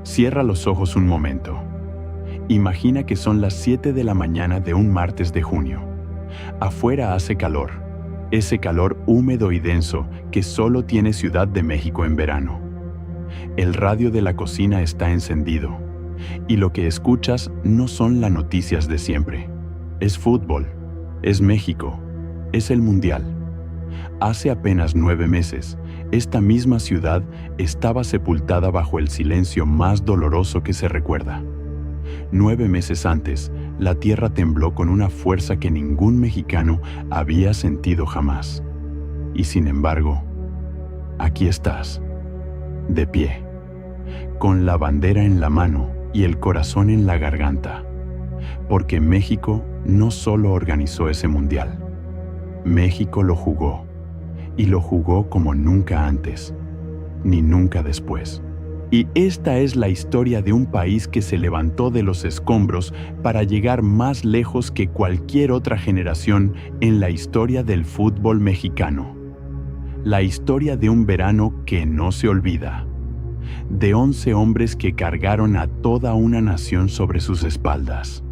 Cierra los ojos un momento. Imagina que son las 7 de la mañana de un martes de junio. Afuera hace calor, ese calor húmedo y denso que solo tiene Ciudad de México en verano. El radio de la cocina está encendido y lo que escuchas no son las noticias de siempre. Es fútbol, es México, es el Mundial. Hace apenas 9 meses, esta misma ciudad estaba sepultada bajo el silencio más doloroso que se recuerda. 9 meses antes, la tierra tembló con una fuerza que ningún mexicano había sentido jamás. Y sin embargo, aquí estás, de pie, con la bandera en la mano y el corazón en la garganta, porque México no solo organizó ese mundial, México lo jugó, y lo jugó como nunca antes, ni nunca después. Y esta es la historia de un país que se levantó de los escombros para llegar más lejos que cualquier otra generación en la historia del fútbol mexicano. La historia de un verano que no se olvida, de 11 hombres que cargaron a toda una nación sobre sus espaldas.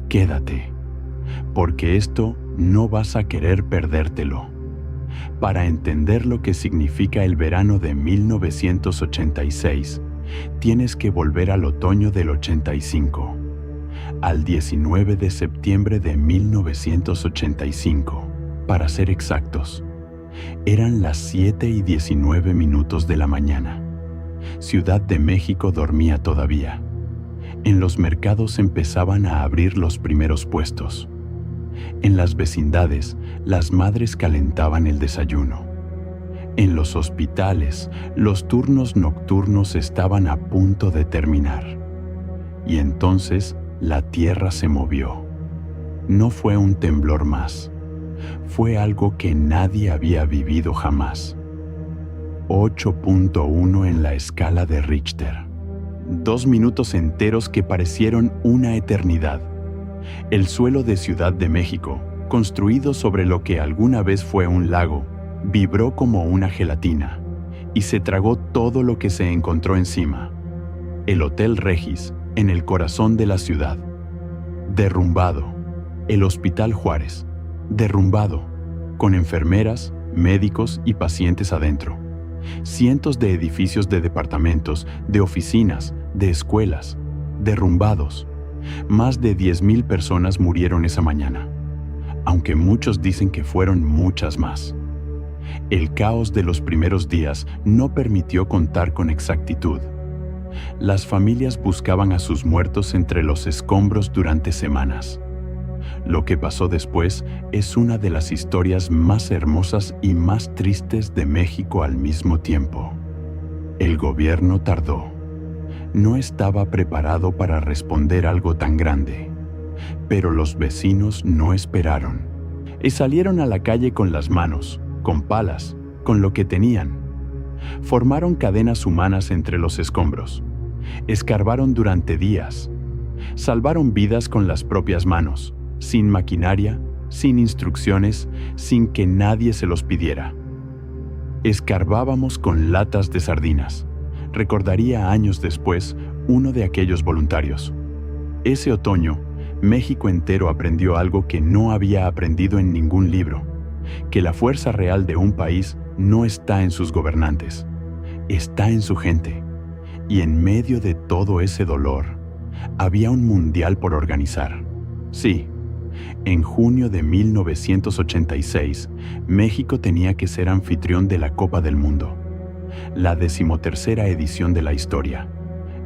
Quédate, porque esto no vas a querer perdértelo. Para entender lo que significa el verano de 1986, tienes que volver al otoño del 85, al 19 de septiembre de 1985, para ser exactos. Eran las 7:19 de la mañana. Ciudad de México dormía todavía. En los mercados empezaban a abrir los primeros puestos. En las vecindades, las madres calentaban el desayuno. En los hospitales, los turnos nocturnos estaban a punto de terminar. Y entonces, la tierra se movió. No fue un temblor más. Fue algo que nadie había vivido jamás. 8.1 en la escala de Richter. 2 minutos enteros que parecieron una eternidad. El suelo de Ciudad de México, construido sobre lo que alguna vez fue un lago, vibró como una gelatina y se tragó todo lo que se encontró encima. El Hotel Regis, en el corazón de la ciudad, derrumbado. El Hospital Juárez, derrumbado, con enfermeras, médicos y pacientes adentro. Cientos de edificios de departamentos, de oficinas, de escuelas, derrumbados. Más de 10,000 personas murieron esa mañana, aunque muchos dicen que fueron muchas más. El caos de los primeros días no permitió contar con exactitud. Las familias buscaban a sus muertos entre los escombros durante semanas. Lo que pasó después es una de las historias más hermosas y más tristes de México al mismo tiempo. El gobierno tardó. No estaba preparado para responder algo tan grande, pero los vecinos no esperaron y salieron a la calle con las manos, con palas, con lo que tenían. Formaron cadenas humanas entre los escombros, escarbaron durante días, salvaron vidas con las propias manos, sin maquinaria, sin instrucciones, sin que nadie se los pidiera. Escarbábamos con latas de sardinas, recordaría años después uno de aquellos voluntarios. Ese otoño, México entero aprendió algo que no había aprendido en ningún libro, que la fuerza real de un país no está en sus gobernantes, está en su gente. Y en medio de todo ese dolor, había un mundial por organizar. Sí, en junio de 1986, México tenía que ser anfitrión de la Copa del Mundo, la 13ª edición de la historia,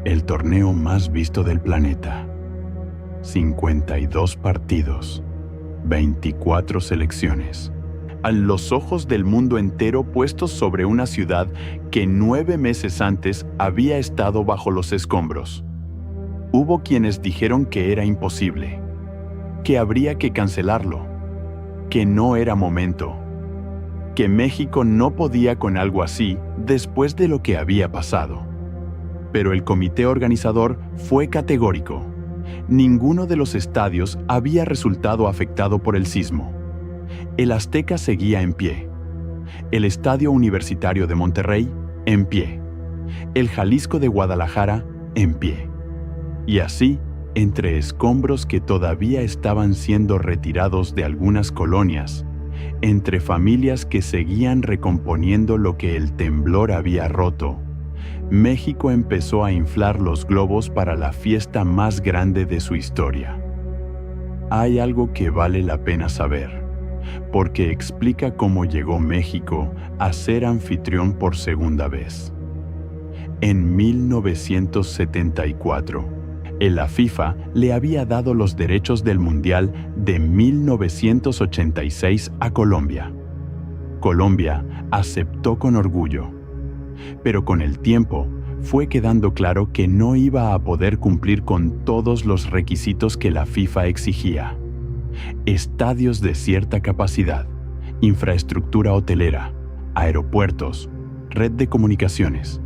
el torneo más visto del planeta. 52 partidos, 24 selecciones. A los ojos del mundo entero puestos sobre una ciudad que 9 meses antes había estado bajo los escombros. Hubo quienes dijeron que era imposible, que habría que cancelarlo, que no era momento, que México no podía con algo así después de lo que había pasado. Pero el comité organizador fue categórico. Ninguno de los estadios había resultado afectado por el sismo. El Azteca seguía en pie. El Estadio Universitario de Monterrey, en pie. El Jalisco de Guadalajara, en pie. Y así, entre escombros que todavía estaban siendo retirados de algunas colonias, entre familias que seguían recomponiendo lo que el temblor había roto, México empezó a inflar los globos para la fiesta más grande de su historia. Hay algo que vale la pena saber, porque explica cómo llegó México a ser anfitrión por segunda vez. En 1974, la FIFA le había dado los derechos del Mundial de 1986 a Colombia. Colombia aceptó con orgullo, pero con el tiempo fue quedando claro que no iba a poder cumplir con todos los requisitos que la FIFA exigía. Estadios de cierta capacidad, infraestructura hotelera, aeropuertos, red de comunicaciones.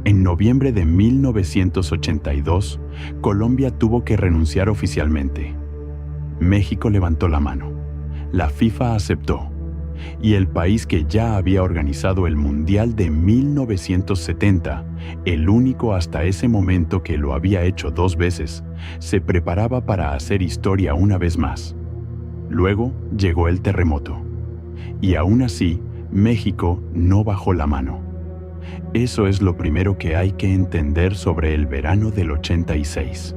En noviembre de 1982, Colombia tuvo que renunciar oficialmente. México levantó la mano. La FIFA aceptó. Y el país que ya había organizado el Mundial de 1970, el único hasta ese momento que lo había hecho 2 veces, se preparaba para hacer historia una vez más. Luego llegó el terremoto. Y aún así, México no bajó la mano. Eso es lo primero que hay que entender sobre el verano del 86.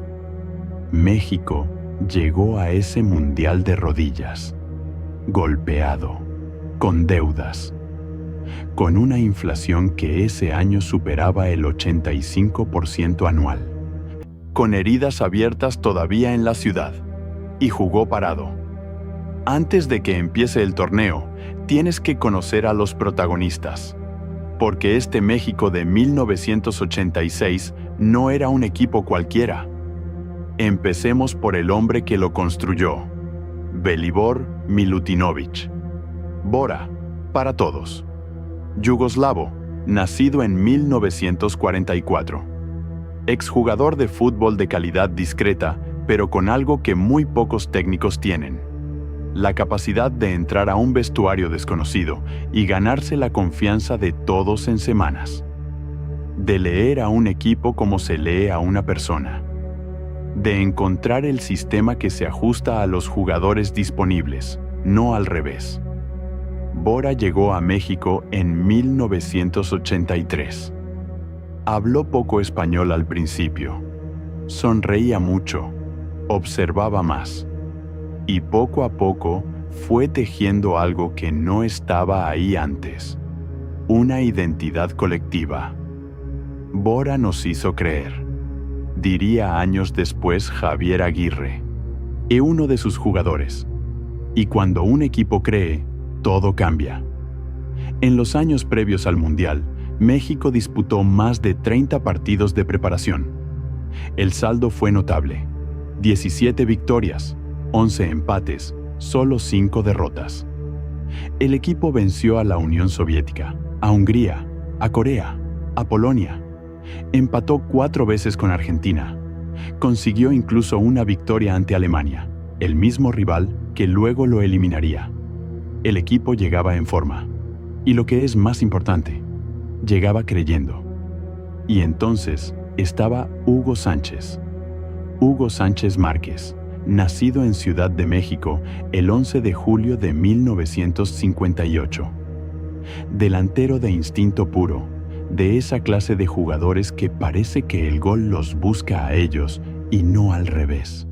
México llegó a ese mundial de rodillas, golpeado, con deudas, con una inflación que ese año superaba el 85% anual, con heridas abiertas todavía en la ciudad, y jugó parado. Antes de que empiece el torneo, tienes que conocer a los protagonistas, porque este México de 1986 no era un equipo cualquiera. Empecemos por el hombre que lo construyó, Velibor Milutinović. Bora, para todos. Yugoslavo, nacido en 1944. Exjugador de fútbol de calidad discreta, pero con algo que muy pocos técnicos tienen: la capacidad de entrar a un vestuario desconocido y ganarse la confianza de todos en semanas. De leer a un equipo como se lee a una persona. De encontrar el sistema que se ajusta a los jugadores disponibles, no al revés. Bora llegó a México en 1983. Habló poco español al principio. Sonreía mucho. Observaba más. Y poco a poco fue tejiendo algo que no estaba ahí antes: una identidad colectiva. Bora nos hizo creer, diría años después Javier Aguirre, uno de sus jugadores. Y cuando un equipo cree, todo cambia. En los años previos al Mundial, México disputó más de 30 partidos de preparación. El saldo fue notable: 17 victorias, 11 empates, solo 5 derrotas. El equipo venció a la Unión Soviética, a Hungría, a Corea, a Polonia. Empató 4 veces con Argentina. Consiguió incluso una victoria ante Alemania, el mismo rival que luego lo eliminaría. El equipo llegaba en forma. Y lo que es más importante, llegaba creyendo. Y entonces estaba Hugo Sánchez. Hugo Sánchez Márquez, nacido en Ciudad de México el 11 de julio de 1958. Delantero de instinto puro, de esa clase de jugadores que parece que el gol los busca a ellos y no al revés.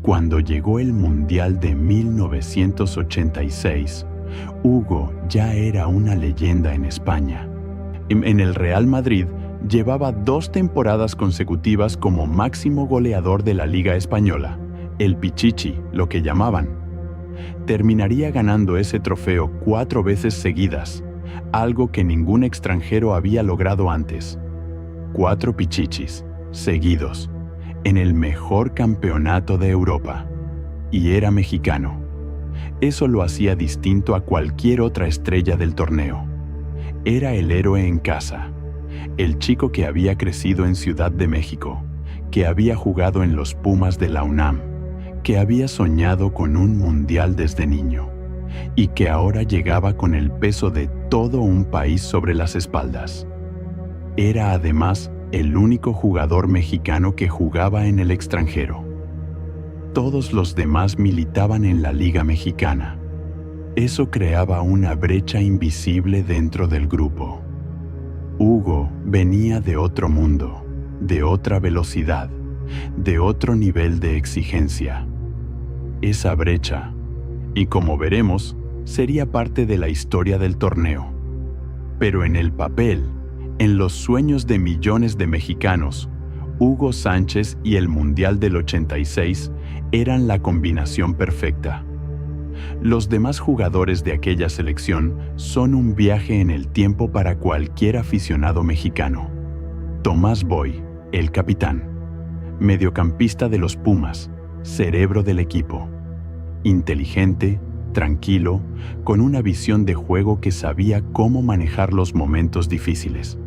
Cuando llegó el Mundial de 1986, Hugo ya era una leyenda en España. En el Real Madrid llevaba 2 temporadas consecutivas como máximo goleador de la Liga Española, el Pichichi, lo que llamaban. Terminaría ganando ese trofeo 4 veces seguidas, algo que ningún extranjero había logrado antes. 4 Pichichis, seguidos, en el mejor campeonato de Europa. Y era mexicano. Eso lo hacía distinto a cualquier otra estrella del torneo. Era el héroe en casa, el chico que había crecido en Ciudad de México, que había jugado en los Pumas de la UNAM, que había soñado con un mundial desde niño, y que ahora llegaba con el peso de todo un país sobre las espaldas. Era además el único jugador mexicano que jugaba en el extranjero. Todos los demás militaban en la Liga Mexicana. Eso creaba una brecha invisible dentro del grupo. Hugo venía de otro mundo, de otra velocidad, de otro nivel de exigencia. Esa brecha, y como veremos, sería parte de la historia del torneo. Pero en el papel, en los sueños de millones de mexicanos, Hugo Sánchez y el Mundial del 86 eran la combinación perfecta. Los demás jugadores de aquella selección son un viaje en el tiempo para cualquier aficionado mexicano. Tomás Boy, el capitán, mediocampista de los Pumas, cerebro del equipo. Inteligente, tranquilo, con una visión de juego que sabía cómo manejar los momentos difíciles.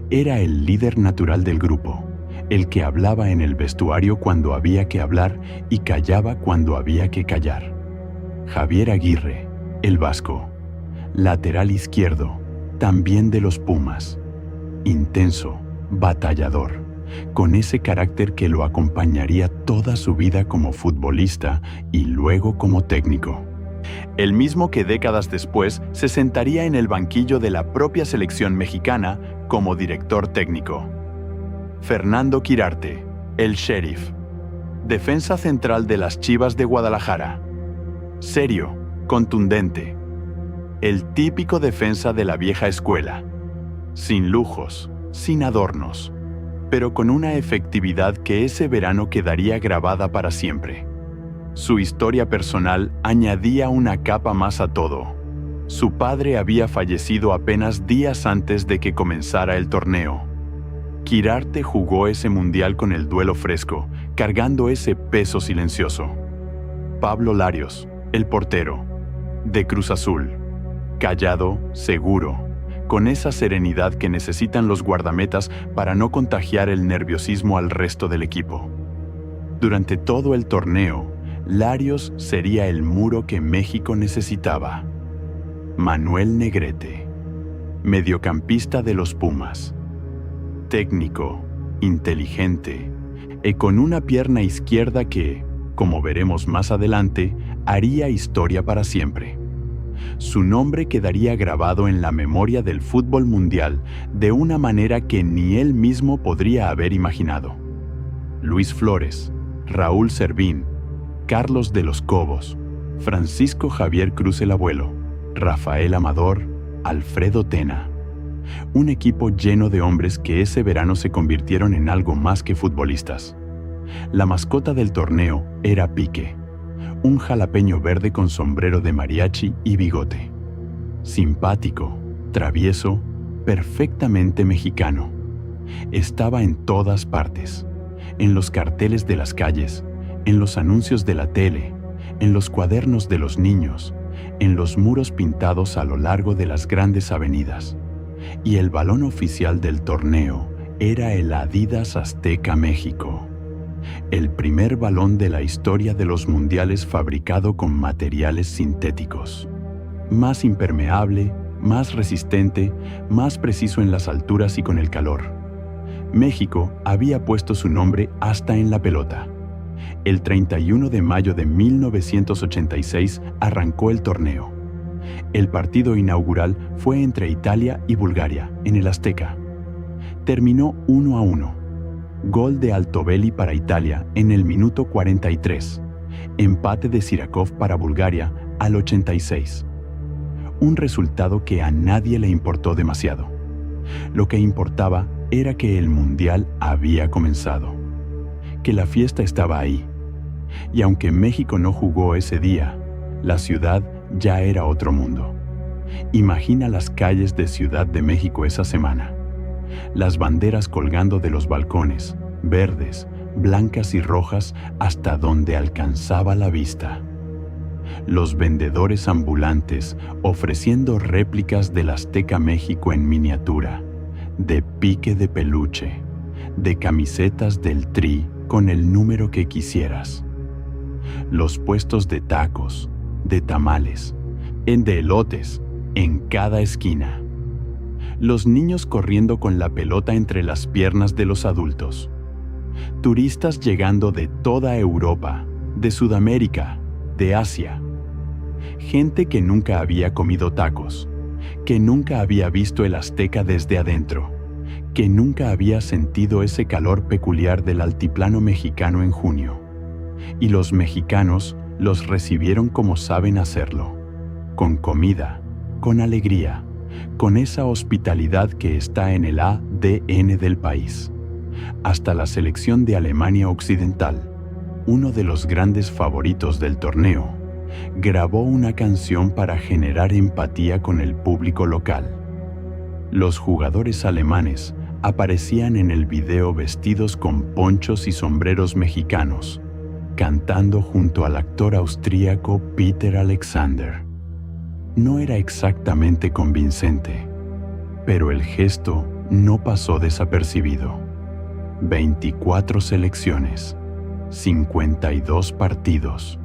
Era el líder natural del grupo, el que hablaba en el vestuario cuando había que hablar y callaba cuando había que callar. Javier Aguirre, el vasco, lateral izquierdo, también de los Pumas. Intenso, batallador, con ese carácter que lo acompañaría toda su vida como futbolista y luego como técnico. El mismo que décadas después se sentaría en el banquillo de la propia selección mexicana como director técnico. Fernando Quirarte, el Sheriff, defensa central de las Chivas de Guadalajara. Serio, contundente, el típico defensa de la vieja escuela, sin lujos, sin adornos, pero con una efectividad que ese verano quedaría grabada para siempre. Su historia personal añadía una capa más a todo. Su padre había fallecido apenas días antes de que comenzara el torneo. Quirarte jugó ese mundial con el duelo fresco, cargando ese peso silencioso. Pablo Larios, el portero, de Cruz Azul, callado, seguro, con esa serenidad que necesitan los guardametas para no contagiar el nerviosismo al resto del equipo. Durante todo el torneo, Larios sería el muro que México necesitaba. Manuel Negrete, mediocampista de los Pumas, técnico, inteligente, y con una pierna izquierda que, como veremos más adelante, haría historia para siempre. Su nombre quedaría grabado en la memoria del fútbol mundial de una manera que ni él mismo podría haber imaginado. Luis Flores, Raúl Servín, Carlos de los Cobos, Francisco Javier Cruz el Abuelo, Rafael Amador, Alfredo Tena. Un equipo lleno de hombres que ese verano se convirtieron en algo más que futbolistas. La mascota del torneo era Pique, un jalapeño verde con sombrero de mariachi y bigote. Simpático, travieso, perfectamente mexicano. Estaba en todas partes, en los carteles de las calles, en los anuncios de la tele, en los cuadernos de los niños, en los muros pintados a lo largo de las grandes avenidas. Y el balón oficial del torneo era el Adidas Azteca México. El primer balón de la historia de los mundiales fabricado con materiales sintéticos. Más impermeable, más resistente, más preciso en las alturas y con el calor. México había puesto su nombre hasta en la pelota. El 31 de mayo de 1986 arrancó el torneo. El partido inaugural fue entre Italia y Bulgaria, en el Azteca. Terminó 1-1. Gol de Altobelli para Italia en el minuto 43. Empate de Sirakov para Bulgaria al 86. Un resultado que a nadie le importó demasiado. Lo que importaba era que el Mundial había comenzado, que la fiesta estaba ahí. Y aunque México no jugó ese día, la ciudad ya era otro mundo. Imagina las calles de Ciudad de México esa semana. Las banderas colgando de los balcones, verdes, blancas y rojas hasta donde alcanzaba la vista. Los vendedores ambulantes ofreciendo réplicas del Azteca México en miniatura, de pique de peluche, de camisetas del Tri con el número que quisieras. Los puestos de tacos, de tamales, de elotes, en cada esquina. Los niños corriendo con la pelota entre las piernas de los adultos. Turistas llegando de toda Europa, de Sudamérica, de Asia. Gente que nunca había comido tacos, que nunca había visto el Azteca desde adentro, que nunca había sentido ese calor peculiar del altiplano mexicano en junio. Y los mexicanos los recibieron como saben hacerlo, con comida, con alegría, con esa hospitalidad que está en el ADN del país. Hasta la selección de Alemania Occidental, uno de los grandes favoritos del torneo, grabó una canción para generar empatía con el público local. Los jugadores alemanes aparecían en el video vestidos con ponchos y sombreros mexicanos, cantando junto al actor austríaco Peter Alexander. No era exactamente convincente, pero el gesto no pasó desapercibido. 24 selecciones, 52 partidos,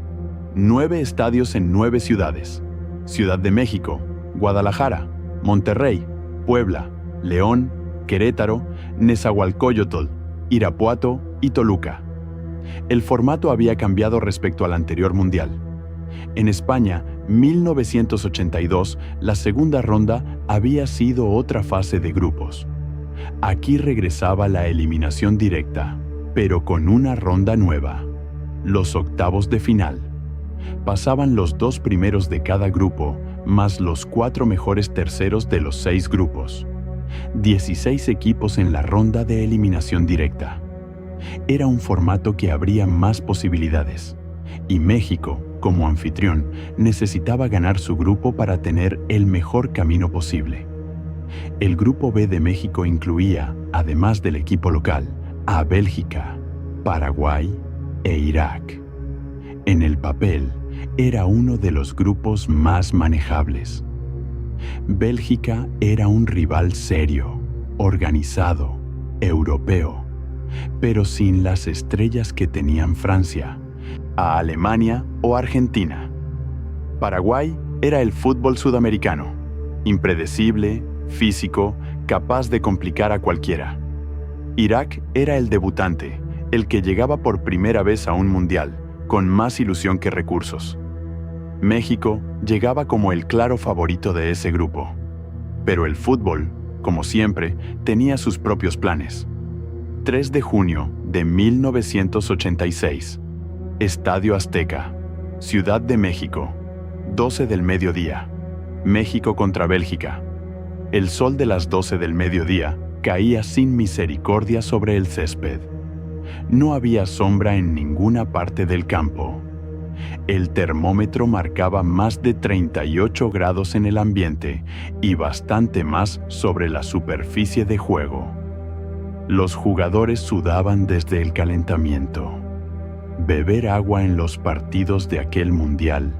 9 estadios en 9 ciudades: Ciudad de México, Guadalajara, Monterrey, Puebla, León, Querétaro, Nezahualcóyotl, Irapuato y Toluca. El formato había cambiado respecto al anterior mundial. En España, 1982, la segunda ronda había sido otra fase de grupos. Aquí regresaba la eliminación directa, pero con una ronda nueva: los octavos de final. Pasaban los 2 primeros de cada grupo, más los 4 mejores terceros de los 6 grupos. 16 equipos en la ronda de eliminación directa. Era un formato que abría más posibilidades, y México, como anfitrión, necesitaba ganar su grupo para tener el mejor camino posible. El grupo B de México incluía, además del equipo local, a Bélgica, Paraguay e Irak. En el papel, era uno de los grupos más manejables. Bélgica era un rival serio, organizado, europeo, pero sin las estrellas que tenían Francia, a Alemania o Argentina. Paraguay era el fútbol sudamericano, impredecible, físico, capaz de complicar a cualquiera. Irak era el debutante, el que llegaba por primera vez a un mundial, con más ilusión que recursos. México llegaba como el claro favorito de ese grupo. Pero el fútbol, como siempre, tenía sus propios planes. 3 de junio de 1986. Estadio Azteca, Ciudad de México, 12 del mediodía. México contra Bélgica. El sol de las 12 del mediodía caía sin misericordia sobre el césped. No había sombra en ninguna parte del campo. El termómetro marcaba más de 38 grados en el ambiente y bastante más sobre la superficie de juego. Los jugadores sudaban desde el calentamiento. Beber agua en los partidos de aquel mundial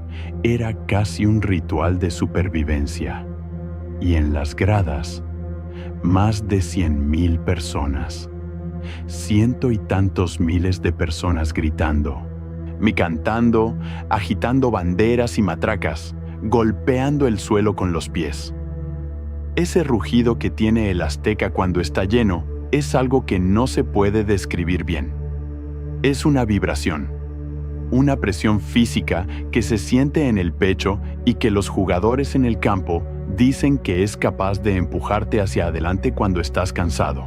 era casi un ritual de supervivencia. Y en las gradas, más de 100,000 personas. Ciento y tantos miles de personas gritando, cantando, agitando banderas y matracas, golpeando el suelo con los pies. Ese rugido que tiene el Azteca cuando está lleno es algo que no se puede describir bien. Es una vibración, una presión física que se siente en el pecho y que los jugadores en el campo dicen que es capaz de empujarte hacia adelante cuando estás cansado.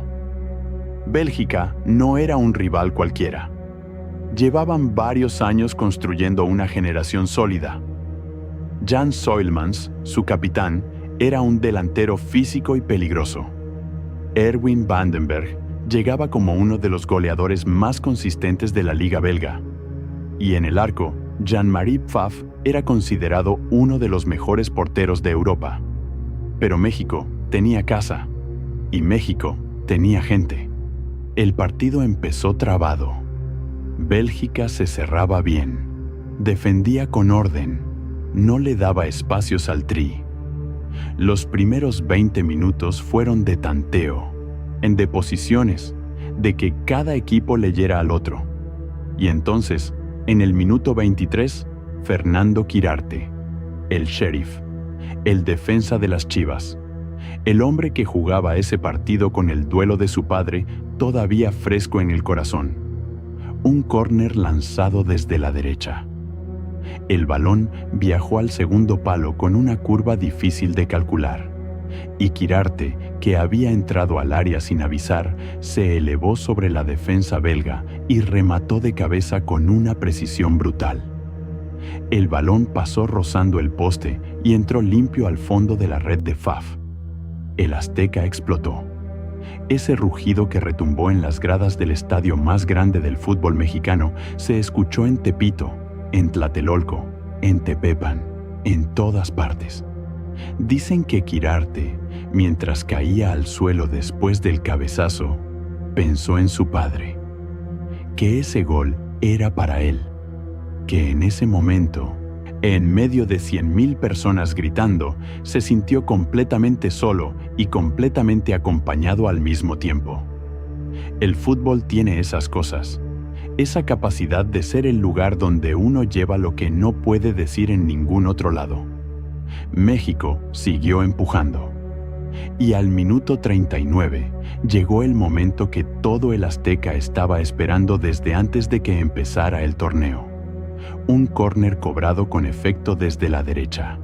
Bélgica no era un rival cualquiera. Llevaban varios años construyendo una generación sólida. Jan Soilmans, su capitán, era un delantero físico y peligroso. Erwin Vandenberg llegaba como uno de los goleadores más consistentes de la liga belga. Y en el arco, Jean-Marie Pfaff era considerado uno de los mejores porteros de Europa. Pero México tenía casa, y México tenía gente. El partido empezó trabado. Bélgica se cerraba bien, defendía con orden, no le daba espacios al Tri. Los primeros 20 minutos fueron de tanteo, de posiciones, de que cada equipo leyera al otro. Y entonces, en el minuto 23, Fernando Quirarte, el sheriff, el defensa de las Chivas, El hombre que jugaba ese partido con el duelo de su padre todavía fresco en el corazón. Un córner lanzado desde la derecha. El balón viajó al segundo palo con una curva difícil de calcular. Y Quirarte, que había entrado al área sin avisar, se elevó sobre la defensa belga y remató de cabeza con una precisión brutal. El balón pasó rozando el poste y entró limpio al fondo de la red de Faf. El Azteca explotó. Ese rugido que retumbó en las gradas del estadio más grande del fútbol mexicano se escuchó en Tepito, en Tlatelolco, en Tepepan, en todas partes. Dicen que Quirarte, mientras caía al suelo después del cabezazo, pensó en su padre, que ese gol era para él, que en ese momento, en medio de 100,000 personas gritando, se sintió completamente solo y completamente acompañado al mismo tiempo. El fútbol tiene esas cosas, esa capacidad de ser el lugar donde uno lleva lo que no puede decir en ningún otro lado. México siguió empujando. Y al minuto 39 llegó el momento que todo el Azteca estaba esperando desde antes de que empezara el torneo. Un córner cobrado con efecto desde la derecha.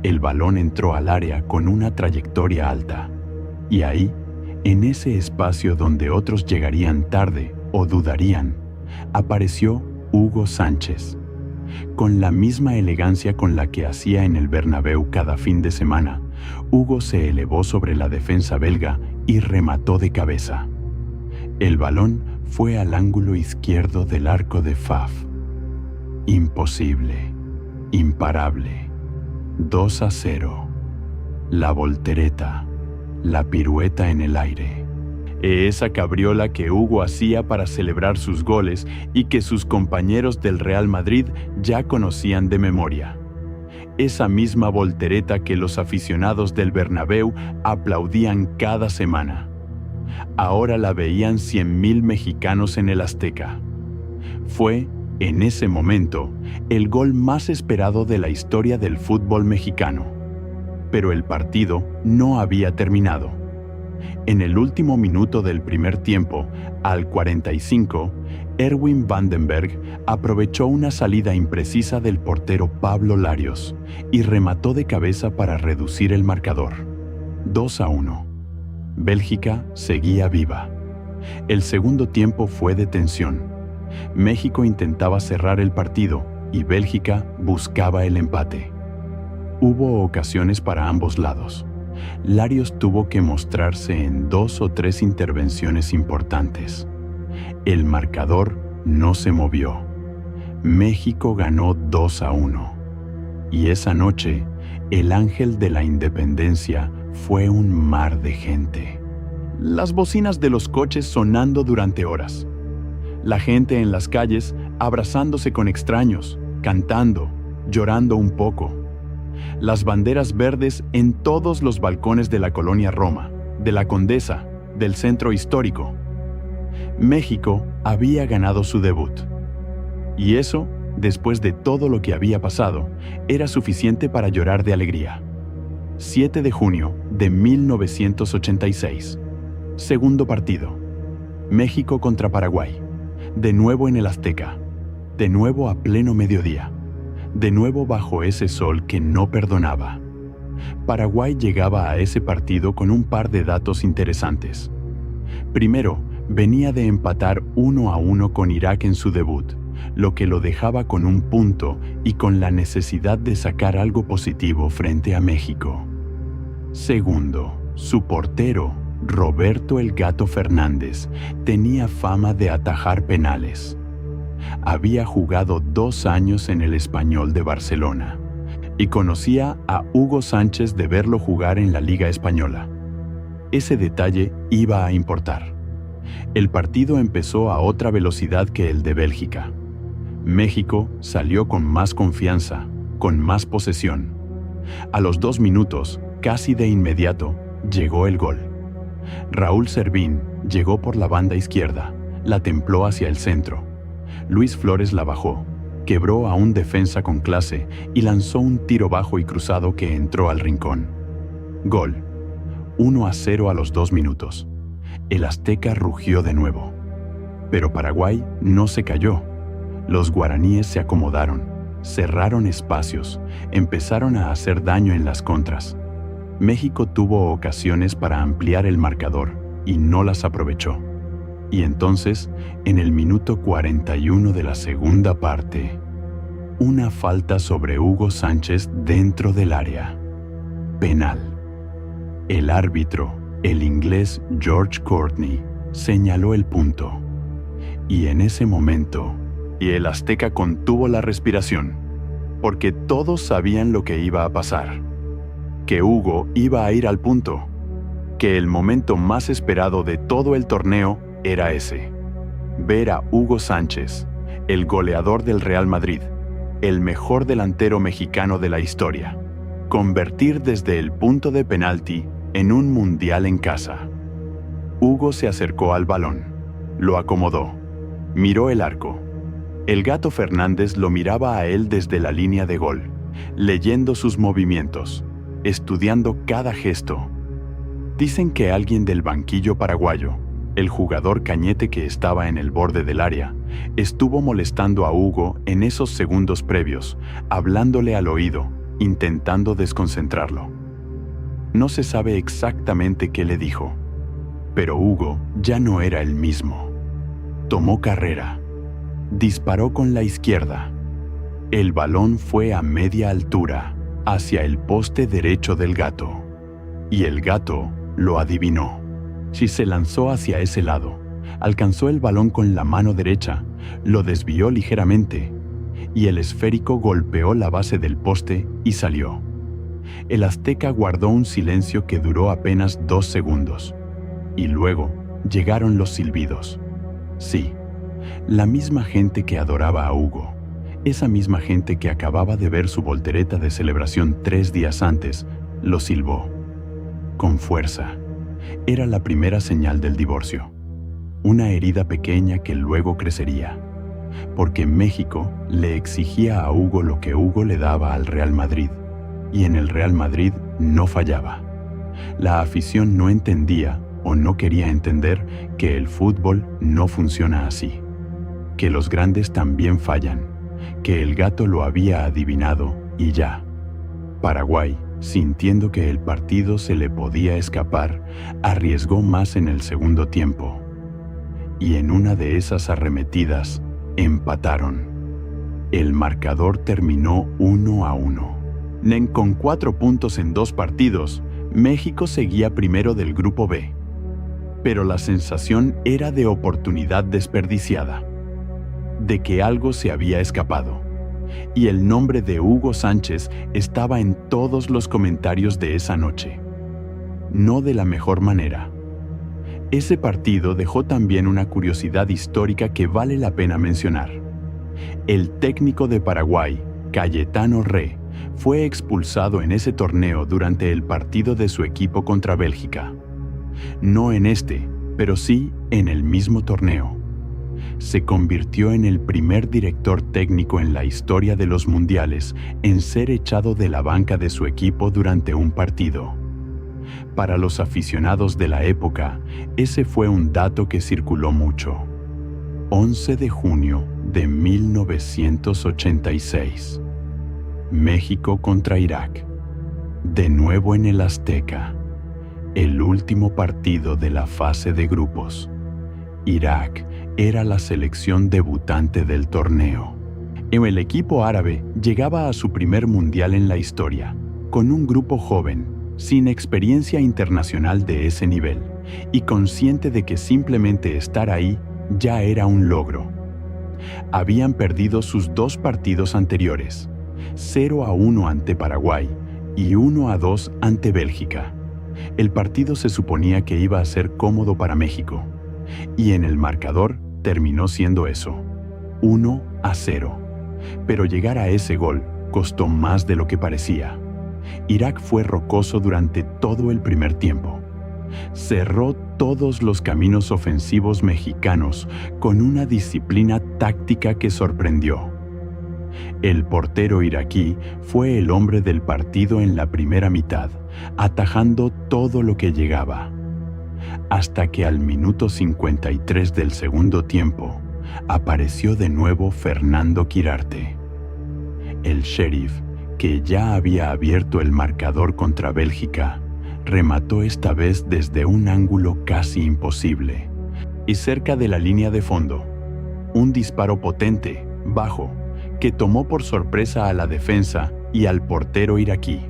El balón entró al área con una trayectoria alta. Y ahí, en ese espacio donde otros llegarían tarde o dudarían, apareció Hugo Sánchez. Con la misma elegancia con la que hacía en el Bernabéu cada fin de semana, Hugo se elevó sobre la defensa belga y remató de cabeza. El balón fue al ángulo izquierdo del arco de Faf. Imposible, imparable, 2-0. La voltereta, la pirueta en el aire. Esa cabriola que Hugo hacía para celebrar sus goles y que sus compañeros del Real Madrid ya conocían de memoria. Esa misma voltereta que los aficionados del Bernabéu aplaudían cada semana. Ahora la veían 100,000 mexicanos en el Azteca. Fue, en ese momento, el gol más esperado de la historia del fútbol mexicano. Pero el partido no había terminado. En el último minuto del primer tiempo, al 45, Erwin Vandenberg aprovechó una salida imprecisa del portero Pablo Larios y remató de cabeza para reducir el marcador. 2-1. Bélgica seguía viva. El segundo tiempo fue de tensión. México intentaba cerrar el partido y Bélgica buscaba el empate. Hubo ocasiones para ambos lados. Larios tuvo que mostrarse en 2 o 3 intervenciones importantes. El marcador no se movió. México ganó 2-1. Y esa noche, el ángel de la independencia fue un mar de gente. Las bocinas de los coches sonando durante horas. La gente en las calles abrazándose con extraños, cantando, llorando un poco. Las banderas verdes en todos los balcones de la colonia Roma, de la Condesa, del centro histórico. México había ganado su debut. Y eso, después de todo lo que había pasado, era suficiente para llorar de alegría. 7 de junio de 1986. Segundo partido. México contra Paraguay. De nuevo en el Azteca. De nuevo a pleno mediodía. De nuevo bajo ese sol que no perdonaba. Paraguay llegaba a ese partido con un par de datos interesantes. Primero, venía de empatar 1-1 con Irak en su debut, lo que lo dejaba con un punto y con la necesidad de sacar algo positivo frente a México. Segundo, su portero, Roberto El Gato Fernández, tenía fama de atajar penales. Había jugado 2 años en el Español de Barcelona y conocía a Hugo Sánchez de verlo jugar en la Liga Española. Ese detalle iba a importar. El partido empezó a otra velocidad que el de Bélgica. México salió con más confianza, con más posesión. A los 2 minutos, casi de inmediato, llegó el gol. Raúl Servín llegó por la banda izquierda, la templó hacia el centro. Luis Flores la bajó, quebró a un defensa con clase y lanzó un tiro bajo y cruzado que entró al rincón. Gol. 1-0 a los 2 minutos. El azteca rugió de nuevo. Pero Paraguay no se cayó. Los guaraníes se acomodaron, cerraron espacios, empezaron a hacer daño en las contras. México tuvo ocasiones para ampliar el marcador y no las aprovechó. Y entonces, en el minuto 41 de la segunda parte, una falta sobre Hugo Sánchez dentro del área. Penal. El árbitro, el inglés George Courtney, señaló el punto. Y en ese momento, el azteca contuvo la respiración, porque todos sabían lo que iba a pasar. Que Hugo iba a ir al punto, que el momento más esperado de todo el torneo era ese. Ver a Hugo Sánchez, el goleador del Real Madrid, el mejor delantero mexicano de la historia, convertir desde el punto de penalti en un mundial en casa. Hugo se acercó al balón, lo acomodó, miró el arco. El Gato Fernández lo miraba a él desde la línea de gol, leyendo sus movimientos, estudiando cada gesto. Dicen que alguien del banquillo paraguayo, el jugador Cañete que estaba en el borde del área, estuvo molestando a Hugo en esos segundos previos, hablándole al oído, intentando desconcentrarlo. No se sabe exactamente qué le dijo, pero Hugo ya no era el mismo. Tomó carrera. Disparó con la izquierda. El balón fue a media altura, hacia el poste derecho del Gato. Y el Gato lo adivinó. Si se lanzó hacia ese lado, alcanzó el balón con la mano derecha, lo desvió ligeramente, y el esférico golpeó la base del poste y salió. El azteca guardó un silencio que duró apenas 2 segundos, y luego llegaron los silbidos. Sí, la misma gente que adoraba a Hugo, esa misma gente que acababa de ver su voltereta de celebración 3 días antes, lo silbó. Con fuerza. Era la primera señal del divorcio. Una herida pequeña que luego crecería. Porque México le exigía a Hugo lo que Hugo le daba al Real Madrid. Y en el Real Madrid no fallaba. La afición no entendía o no quería entender que el fútbol no funciona así. Que los grandes también fallan. Que el Gato lo había adivinado y ya. Paraguay, sintiendo que el partido se le podía escapar, arriesgó más en el segundo tiempo. Y en una de esas arremetidas, empataron. El marcador terminó 1-1. Con 4 puntos en 2 partidos, México seguía primero del Grupo B. Pero la sensación era de oportunidad desperdiciada, de que algo se había escapado. Y el nombre de Hugo Sánchez estaba en todos los comentarios de esa noche. No de la mejor manera. Ese partido dejó también una curiosidad histórica que vale la pena mencionar. El técnico de Paraguay, Cayetano Re, fue expulsado en ese torneo durante el partido de su equipo contra Bélgica. No en este, pero sí en el mismo torneo. Se convirtió en el primer director técnico en la historia de los mundiales en ser echado de la banca de su equipo durante un partido. Para los aficionados de la época, ese fue un dato que circuló mucho. 11 de junio de 1986. México contra Irak. De nuevo en el Azteca. El último partido de la fase de grupos. Irak era la selección debutante del torneo. El equipo árabe llegaba a su primer mundial en la historia, con un grupo joven, sin experiencia internacional de ese nivel, y consciente de que simplemente estar ahí ya era un logro. Habían perdido sus 2 partidos anteriores, 0-1 ante Paraguay y 1-2 ante Bélgica. El partido se suponía que iba a ser cómodo para México, y en el marcador terminó siendo eso, 1-0. Pero llegar a ese gol costó más de lo que parecía. Irak fue rocoso durante todo el primer tiempo. Cerró todos los caminos ofensivos mexicanos con una disciplina táctica que sorprendió. El portero iraquí fue el hombre del partido en la primera mitad, atajando todo lo que llegaba. Hasta que al minuto 53 del segundo tiempo, apareció de nuevo Fernando Quirarte. El Sheriff, que ya había abierto el marcador contra Bélgica, remató esta vez desde un ángulo casi imposible y cerca de la línea de fondo. Un disparo potente, bajo, que tomó por sorpresa a la defensa y al portero iraquí.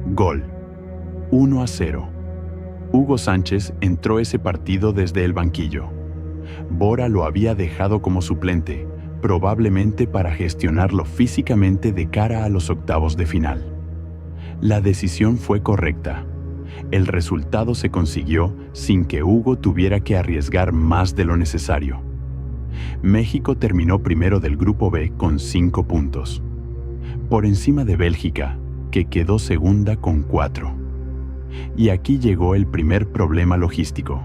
Gol. 1-0. Hugo Sánchez entró ese partido desde el banquillo. Bora lo había dejado como suplente, probablemente para gestionarlo físicamente de cara a los octavos de final. La decisión fue correcta. El resultado se consiguió sin que Hugo tuviera que arriesgar más de lo necesario. México terminó primero del Grupo B con 5 puntos, por encima de Bélgica, que quedó segunda con 4. Y aquí llegó el primer problema logístico.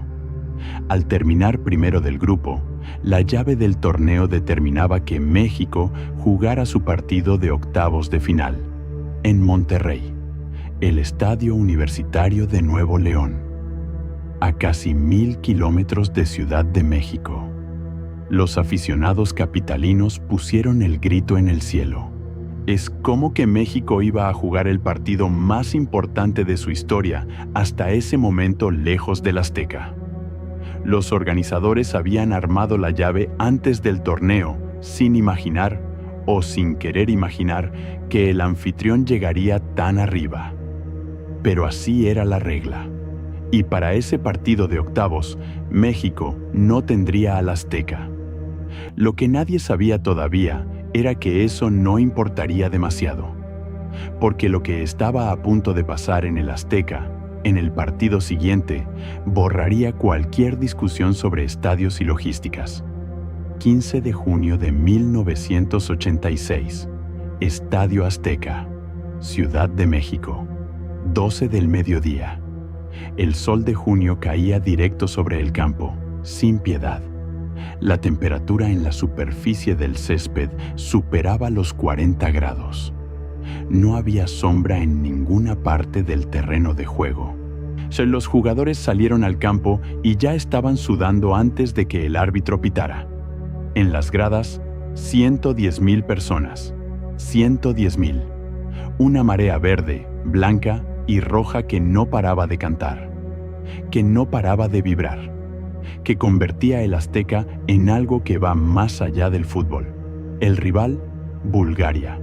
Al terminar primero del grupo, la llave del torneo determinaba que México jugara su partido de octavos de final, en Monterrey, el Estadio Universitario de Nuevo León, a casi 1000 kilómetros de Ciudad de México. Los aficionados capitalinos pusieron el grito en el cielo. Es como que México iba a jugar el partido más importante de su historia hasta ese momento lejos del Azteca. Los organizadores habían armado la llave antes del torneo, sin imaginar, o sin querer imaginar, que el anfitrión llegaría tan arriba. Pero así era la regla. Y para ese partido de octavos, México no tendría al Azteca. Lo que nadie sabía todavía era que eso no importaría demasiado, porque lo que estaba a punto de pasar en el Azteca, en el partido siguiente, borraría cualquier discusión sobre estadios y logísticas. 15 de junio de 1986, Estadio Azteca, Ciudad de México, 12 del mediodía. El sol de junio caía directo sobre el campo, sin piedad. La temperatura en la superficie del césped superaba los 40 grados. No había sombra en ninguna parte del terreno de juego. Los jugadores salieron al campo y ya estaban sudando antes de que el árbitro pitara. En las gradas, 110,000 personas. 110,000. Una marea verde, blanca y roja que no paraba de cantar, que no paraba de vibrar, que convertía el Azteca en algo que va más allá del fútbol. El rival, Bulgaria.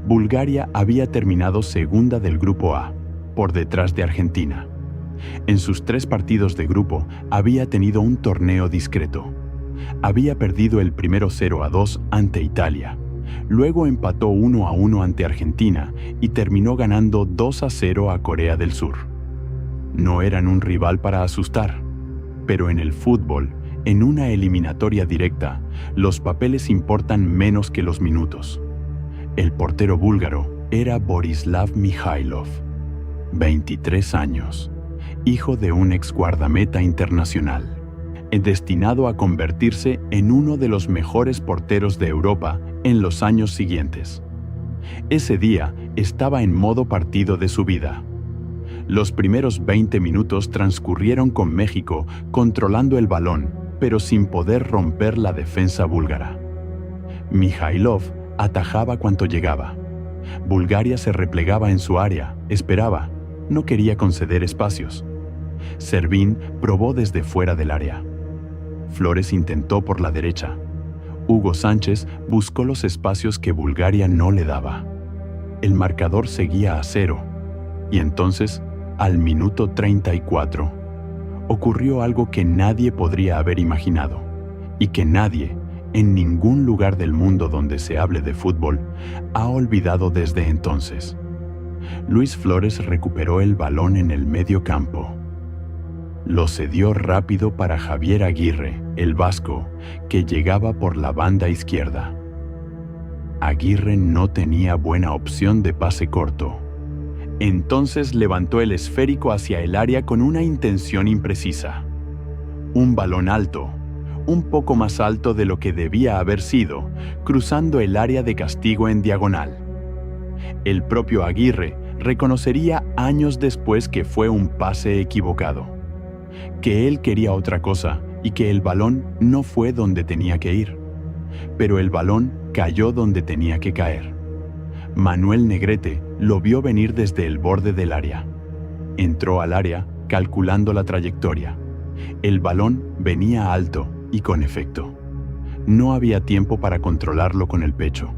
Bulgaria había terminado segunda del Grupo A, por detrás de Argentina. En sus 3 partidos de grupo había tenido un torneo discreto. Había perdido el primero 0-2 ante Italia, luego empató 1-1 ante Argentina y terminó ganando 2-0 a Corea del Sur. No eran un rival para asustar, pero en el fútbol, en una eliminatoria directa, los papeles importan menos que los minutos. El portero búlgaro era Borislav Mihailov, 23 años, hijo de un ex guardameta internacional, destinado a convertirse en uno de los mejores porteros de Europa en los años siguientes. Ese día estaba en modo partido de su vida. Los primeros 20 minutos transcurrieron con México controlando el balón, pero sin poder romper la defensa búlgara. Mihailov atajaba cuanto llegaba. Bulgaria se replegaba en su área, esperaba, no quería conceder espacios. Servín probó desde fuera del área. Flores intentó por la derecha. Hugo Sánchez buscó los espacios que Bulgaria no le daba. El marcador seguía a 0, y entonces, al minuto 34, ocurrió algo que nadie podría haber imaginado, y que nadie, en ningún lugar del mundo donde se hable de fútbol, ha olvidado desde entonces. Luis Flores recuperó el balón en el medio campo. Lo cedió rápido para Javier Aguirre, el vasco, que llegaba por la banda izquierda. Aguirre no tenía buena opción de pase corto. Entonces levantó el esférico hacia el área con una intención imprecisa. Un balón alto, un poco más alto de lo que debía haber sido, cruzando el área de castigo en diagonal. El propio Aguirre reconocería años después que fue un pase equivocado, que él quería otra cosa y que el balón no fue donde tenía que ir, pero el balón cayó donde tenía que caer. Manuel Negrete lo vio venir desde el borde del área. Entró al área calculando la trayectoria. El balón venía alto y con efecto. No había tiempo para controlarlo con el pecho.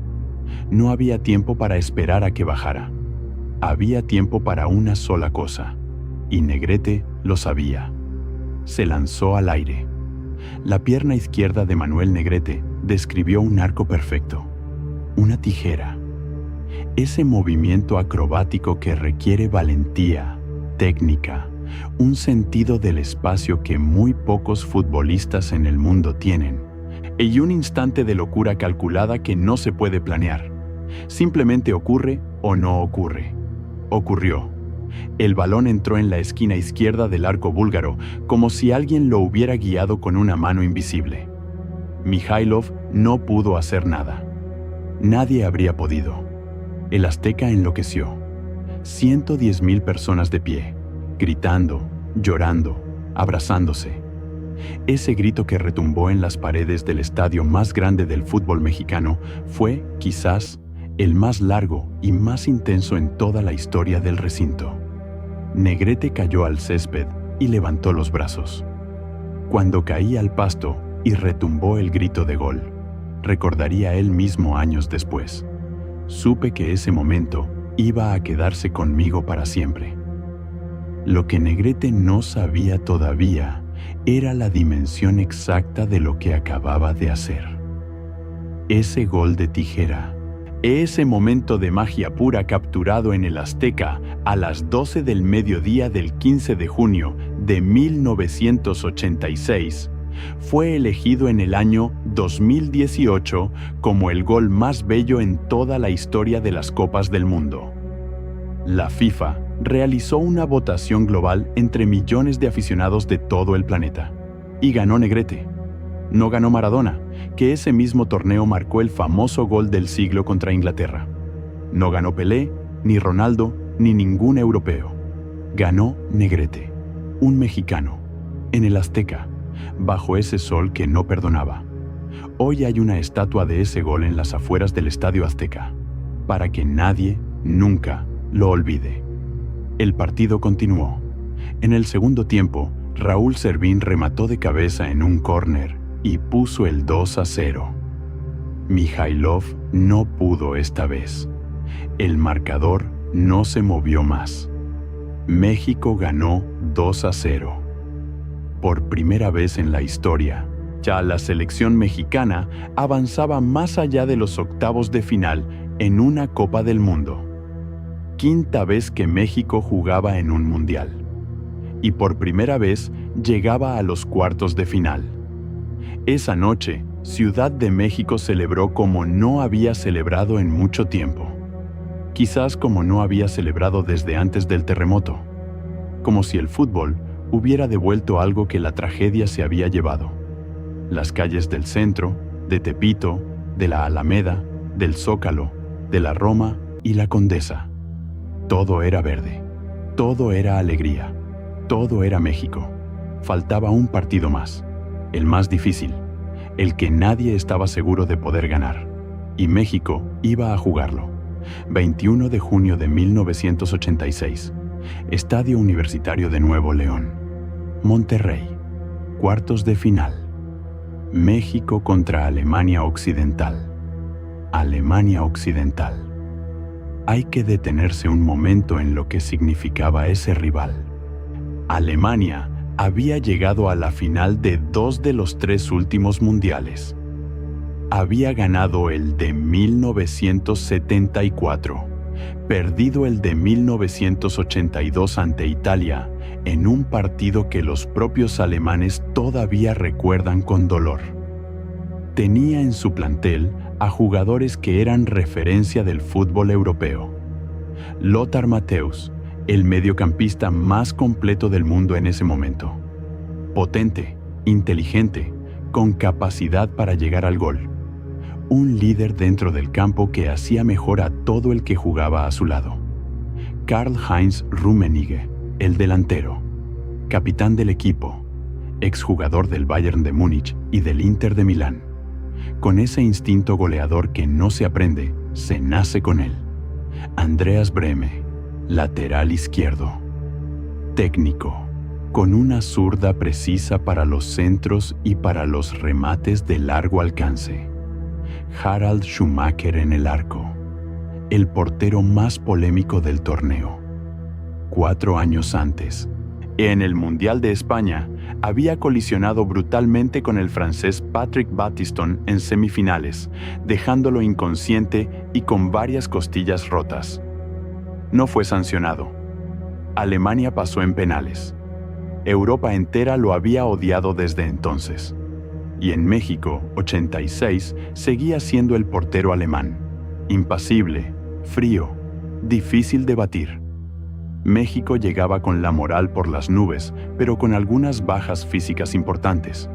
No había tiempo para esperar a que bajara. Había tiempo para una sola cosa, y Negrete lo sabía. Se lanzó al aire. La pierna izquierda de Manuel Negrete describió un arco perfecto, una tijera. Ese movimiento acrobático que requiere valentía, técnica, un sentido del espacio que muy pocos futbolistas en el mundo tienen, y un instante de locura calculada que no se puede planear. Simplemente ocurre o no ocurre. Ocurrió. El balón entró en la esquina izquierda del arco búlgaro, como si alguien lo hubiera guiado con una mano invisible. Mijailov no pudo hacer nada. Nadie habría podido. El azteca enloqueció. 110,000 personas de pie, gritando, llorando, abrazándose. Ese grito que retumbó en las paredes del estadio más grande del fútbol mexicano fue, quizás, el más largo y más intenso en toda la historia del recinto. Negrete cayó al césped y levantó los brazos. Cuando caía al pasto y retumbó el grito de gol, recordaría él mismo años después. Supe que ese momento iba a quedarse conmigo para siempre. Lo que Negrete no sabía todavía era la dimensión exacta de lo que acababa de hacer. Ese gol de tijera, ese momento de magia pura capturado en el Azteca a las 12 del mediodía del 15 de junio de 1986, fue elegido en el año 2018 como el gol más bello en toda la historia de las Copas del Mundo. La FIFA realizó una votación global entre millones de aficionados de todo el planeta, y ganó Negrete. No ganó Maradona, que ese mismo torneo marcó el famoso gol del siglo contra Inglaterra. No ganó Pelé, ni Ronaldo, ni ningún europeo. Ganó Negrete, un mexicano, en el Azteca, bajo ese sol que no perdonaba. Hoy hay una estatua de ese gol en las afueras del Estadio Azteca, para que nadie, nunca, lo olvide. El partido continuó. En el segundo tiempo, Raúl Servín remató de cabeza en un córner y puso el 2-0. Mijailov no pudo esta vez. El marcador no se movió más. México ganó 2-0. Por primera vez en la historia, ya la selección mexicana avanzaba más allá de los octavos de final en una Copa del Mundo. Quinta vez que México jugaba en un mundial. Y por primera vez llegaba a los cuartos de final. Esa noche, Ciudad de México celebró como no había celebrado en mucho tiempo. Quizás como no había celebrado desde antes del terremoto. Como si el fútbol hubiera devuelto algo que la tragedia se había llevado. Las calles del centro, de Tepito, de la Alameda, del Zócalo, de la Roma y la Condesa. Todo era verde, todo era alegría, todo era México. Faltaba un partido más, el más difícil, el que nadie estaba seguro de poder ganar. Y México iba a jugarlo. 21 de junio de 1986, Estadio Universitario de Nuevo León. Monterrey, cuartos de final. México contra Alemania Occidental. Alemania Occidental. Hay que detenerse un momento en lo que significaba ese rival. Alemania había llegado a la final de 2 de los 3 últimos mundiales. Había ganado el de 1974, perdido el de 1982 ante Italia, en un partido que los propios alemanes todavía recuerdan con dolor. Tenía en su plantel a jugadores que eran referencia del fútbol europeo. Lothar Matthäus, el mediocampista más completo del mundo en ese momento. Potente, inteligente, con capacidad para llegar al gol. Un líder dentro del campo que hacía mejor a todo el que jugaba a su lado. Karl-Heinz Rummenigge, el delantero, capitán del equipo, exjugador del Bayern de Múnich y del Inter de Milán. Con ese instinto goleador que no se aprende, se nace con él. Andreas Brehme, lateral izquierdo. Técnico, con una zurda precisa para los centros y para los remates de largo alcance. Harald Schumacher en el arco, el portero más polémico del torneo. 4 años antes, en el Mundial de España, había colisionado brutalmente con el francés Patrick Battiston en semifinales, dejándolo inconsciente y con varias costillas rotas. No fue sancionado. Alemania pasó en penales. Europa entera lo había odiado desde entonces. Y en México, 86, seguía siendo el portero alemán. Impasible, frío, difícil de batir. México llegaba con la moral por las nubes, pero con algunas bajas físicas importantes.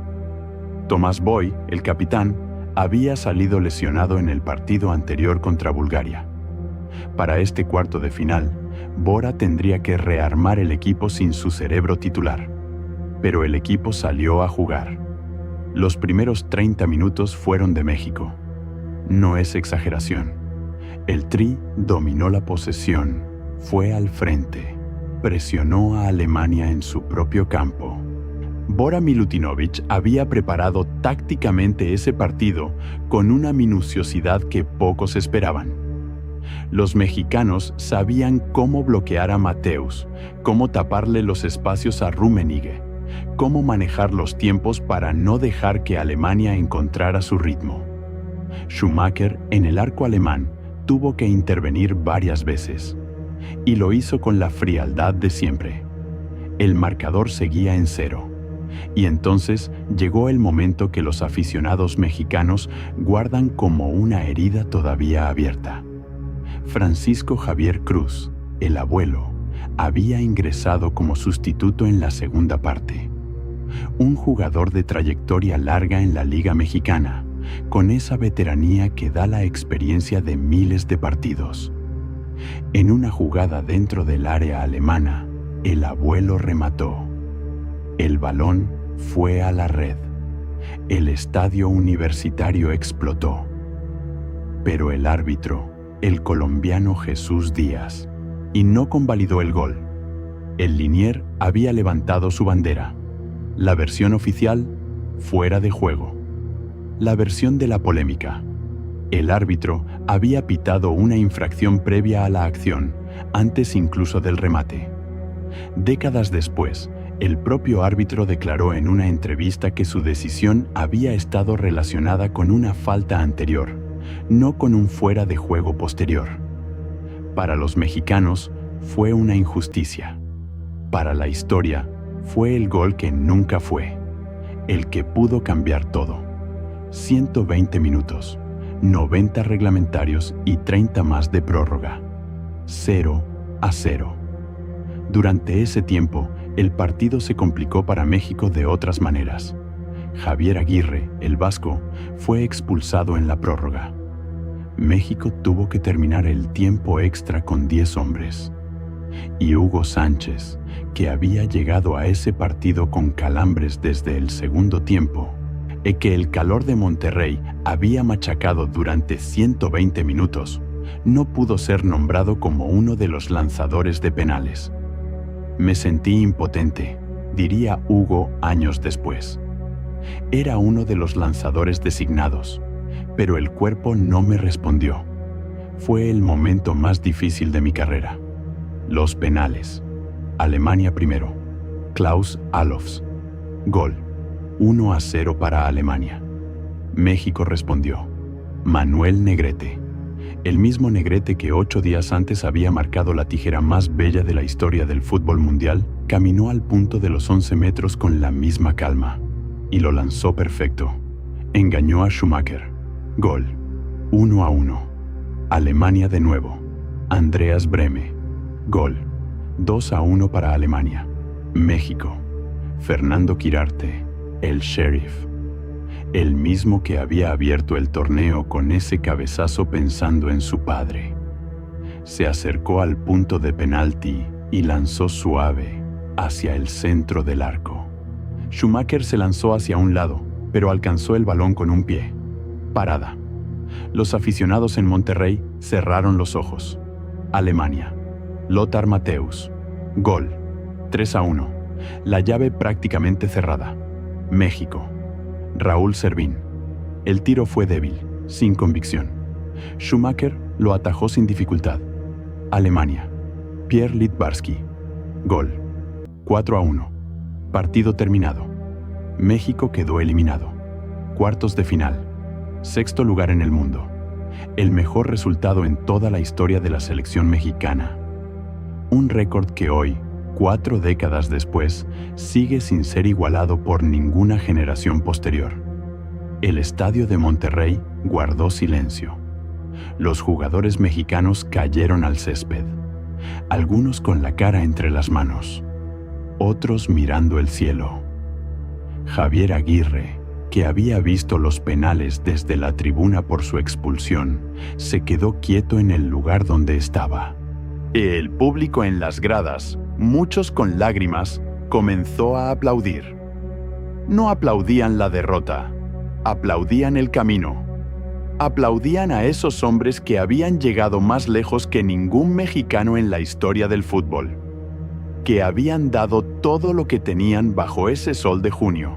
Tomás Boy, el capitán, había salido lesionado en el partido anterior contra Bulgaria. Para este cuarto de final, Bora tendría que rearmar el equipo sin su cerebro titular. Pero el equipo salió a jugar. Los primeros 30 minutos fueron de México. No es exageración. El Tri dominó la posesión. Fue al frente, presionó a Alemania en su propio campo. Bora Milutinovic había preparado tácticamente ese partido con una minuciosidad que pocos esperaban. Los mexicanos sabían cómo bloquear a Mateus, cómo taparle los espacios a Rummenigge, cómo manejar los tiempos para no dejar que Alemania encontrara su ritmo. Schumacher, en el arco alemán, tuvo que intervenir varias veces. Y lo hizo con la frialdad de siempre. El marcador seguía en 0. Y entonces llegó el momento que los aficionados mexicanos guardan como una herida todavía abierta. Francisco Javier Cruz, el abuelo, había ingresado como sustituto en la segunda parte. Un jugador de trayectoria larga en la Liga Mexicana, con esa veteranía que da la experiencia de miles de partidos. En una jugada dentro del área alemana, el abuelo remató. El balón fue a la red. El estadio universitario explotó. Pero el árbitro, el colombiano Jesús Díaz, y no convalidó el gol. El linier había levantado su bandera. La versión oficial, fuera de juego. La versión de la polémica. El árbitro había pitado una infracción previa a la acción, antes incluso del remate. Décadas después, el propio árbitro declaró en una entrevista que su decisión había estado relacionada con una falta anterior, no con un fuera de juego posterior. Para los mexicanos, fue una injusticia. Para la historia, fue el gol que nunca fue, el que pudo cambiar todo. 120 minutos. 90 reglamentarios y 30 más de prórroga. 0-0. Durante ese tiempo, el partido se complicó para México de otras maneras. Javier Aguirre, el vasco, fue expulsado en la prórroga. México tuvo que terminar el tiempo extra con 10 hombres. Y Hugo Sánchez, que había llegado a ese partido con calambres desde el segundo tiempo, y que el calor de Monterrey había machacado durante 120 minutos, no pudo ser nombrado como uno de los lanzadores de penales. Me sentí impotente, diría Hugo años después. Era uno de los lanzadores designados, pero el cuerpo no me respondió. Fue el momento más difícil de mi carrera. Los penales. Alemania primero. Klaus Allofs. Gol. 1-0 para Alemania. México respondió. Manuel Negrete. El mismo Negrete que 8 días antes había marcado la tijera más bella de la historia del fútbol mundial, caminó al punto de los 11 metros con la misma calma. Y lo lanzó perfecto. Engañó a Schumacher. Gol. 1-1. Alemania de nuevo. Andreas Brehme. Gol. 2-1 para Alemania. México. Fernando Quirarte, el sheriff. El mismo que había abierto el torneo con ese cabezazo pensando en su padre. Se acercó al punto de penalti y lanzó suave hacia el centro del arco. Schumacher se lanzó hacia un lado, pero alcanzó el balón con un pie. Parada. Los aficionados en Monterrey cerraron los ojos. Alemania. Lothar Matthäus. Gol. 3-1. La llave prácticamente cerrada. México. Raúl Servín. El tiro fue débil, sin convicción. Schumacher lo atajó sin dificultad. Alemania. Pierre Littbarski. Gol. 4-1. Partido terminado. México quedó eliminado. Cuartos de final. Sexto lugar en el mundo. El mejor resultado en toda la historia de la selección mexicana. Un récord que hoy, 4 décadas después, sigue sin ser igualado por ninguna generación posterior. El estadio de Monterrey guardó silencio. Los jugadores mexicanos cayeron al césped, algunos con la cara entre las manos, otros mirando el cielo. Javier Aguirre, que había visto los penales desde la tribuna por su expulsión, se quedó quieto en el lugar donde estaba. El público en las gradas, muchos con lágrimas, comenzó a aplaudir. No aplaudían la derrota, aplaudían el camino. Aplaudían a esos hombres que habían llegado más lejos que ningún mexicano en la historia del fútbol, que habían dado todo lo que tenían bajo ese sol de junio,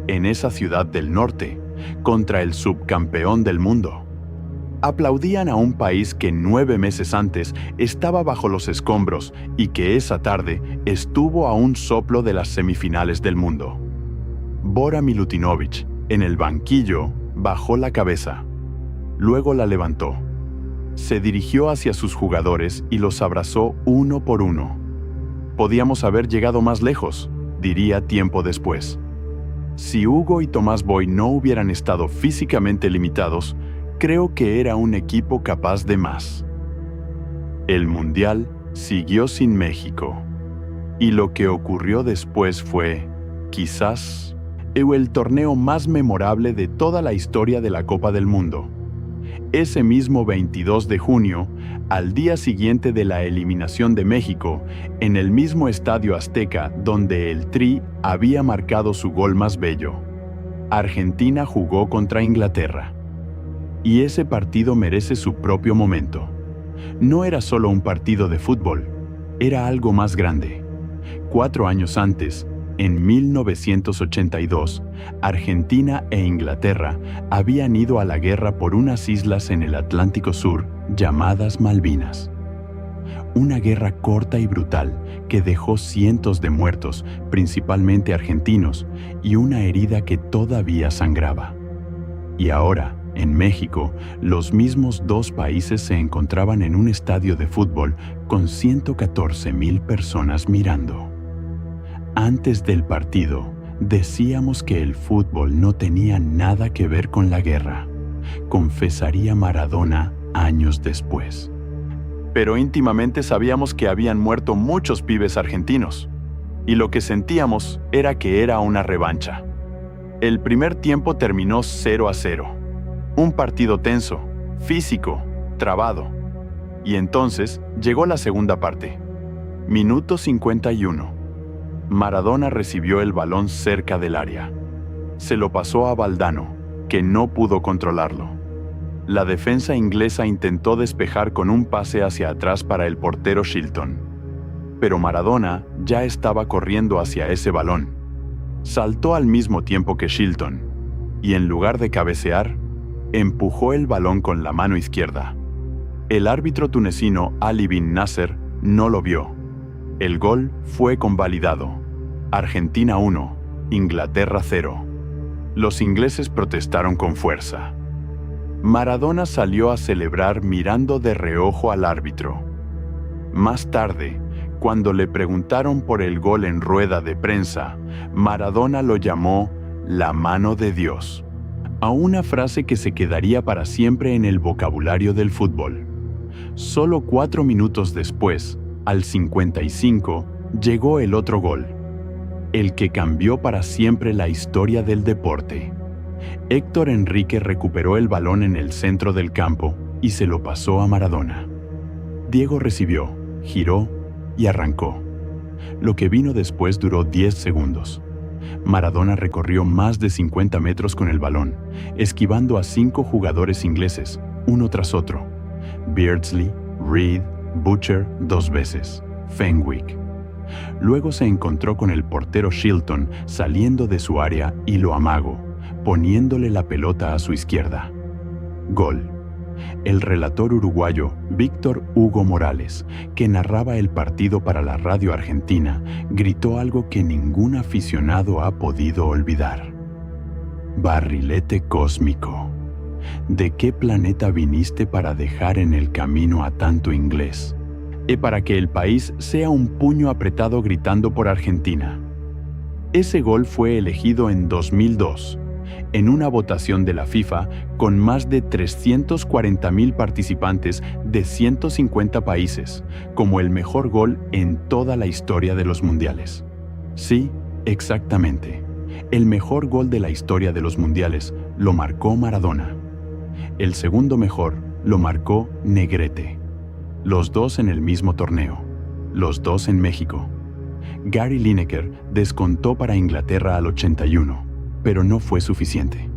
en esa ciudad del norte, contra el subcampeón del mundo. Aplaudían a un país que 9 meses antes estaba bajo los escombros y que esa tarde estuvo a un soplo de las semifinales del mundo. Bora Milutinovic, en el banquillo, bajó la cabeza. Luego la levantó. Se dirigió hacia sus jugadores y los abrazó uno por uno. Podíamos haber llegado más lejos, diría tiempo después. Si Hugo y Tomás Boy no hubieran estado físicamente limitados, creo que era un equipo capaz de más. El Mundial siguió sin México. Y lo que ocurrió después fue, quizás, el torneo más memorable de toda la historia de la Copa del Mundo. Ese mismo 22 de junio, al día siguiente de la eliminación de México, en el mismo Estadio Azteca donde el Tri había marcado su gol más bello, Argentina jugó contra Inglaterra. Y ese partido merece su propio momento. No era solo un partido de fútbol, era algo más grande. 4 años antes, en 1982, Argentina e Inglaterra habían ido a la guerra por unas islas en el Atlántico Sur llamadas Malvinas. Una guerra corta y brutal que dejó cientos de muertos, principalmente argentinos, y una herida que todavía sangraba. Y ahora, en México, los mismos 2 países se encontraban en un estadio de fútbol con 114,000 personas mirando. Antes del partido, decíamos que el fútbol no tenía nada que ver con la guerra, confesaría Maradona años después. Pero íntimamente sabíamos que habían muerto muchos pibes argentinos, y lo que sentíamos era que era una revancha. El primer tiempo terminó 0-0, un partido tenso, físico, trabado. Y entonces llegó la segunda parte. Minuto 51. Maradona recibió el balón cerca del área. Se lo pasó a Valdano, que no pudo controlarlo. La defensa inglesa intentó despejar con un pase hacia atrás para el portero Shilton. Pero Maradona ya estaba corriendo hacia ese balón. Saltó al mismo tiempo que Shilton, y en lugar de cabecear, empujó el balón con la mano izquierda. El árbitro tunecino Ali bin Nasser no lo vio. El gol fue convalidado. Argentina 1, Inglaterra 0. Los ingleses protestaron con fuerza. Maradona salió a celebrar mirando de reojo al árbitro. Más tarde, cuando le preguntaron por el gol en rueda de prensa, Maradona lo llamó la mano de Dios, a una frase que se quedaría para siempre en el vocabulario del fútbol. Solo 4 minutos después, al 55, llegó el otro gol, el que cambió para siempre la historia del deporte. Héctor Enrique recuperó el balón en el centro del campo y se lo pasó a Maradona. Diego recibió, giró y arrancó. Lo que vino después duró 10 segundos. Maradona recorrió más de 50 metros con el balón, esquivando a 5 jugadores ingleses, uno tras otro. Beardsley, Reed, Butcher 2 veces, Fenwick. Luego se encontró con el portero Shilton saliendo de su área y lo amagó, poniéndole la pelota a su izquierda. Gol. El relator uruguayo Víctor Hugo Morales, que narraba el partido para la radio argentina, gritó algo que ningún aficionado ha podido olvidar. Barrilete cósmico. ¿De qué planeta viniste para dejar en el camino a tanto inglés? Y para que el país sea un puño apretado gritando por Argentina. Ese gol fue elegido en 2002, en una votación de la FIFA con más de 340.000 participantes de 150 países, como el mejor gol en toda la historia de los mundiales. Sí, exactamente. El mejor gol de la historia de los mundiales lo marcó Maradona. El segundo mejor lo marcó Negrete. Los dos en el mismo torneo, los dos en México. Gary Lineker descontó para Inglaterra al 81, pero no fue suficiente.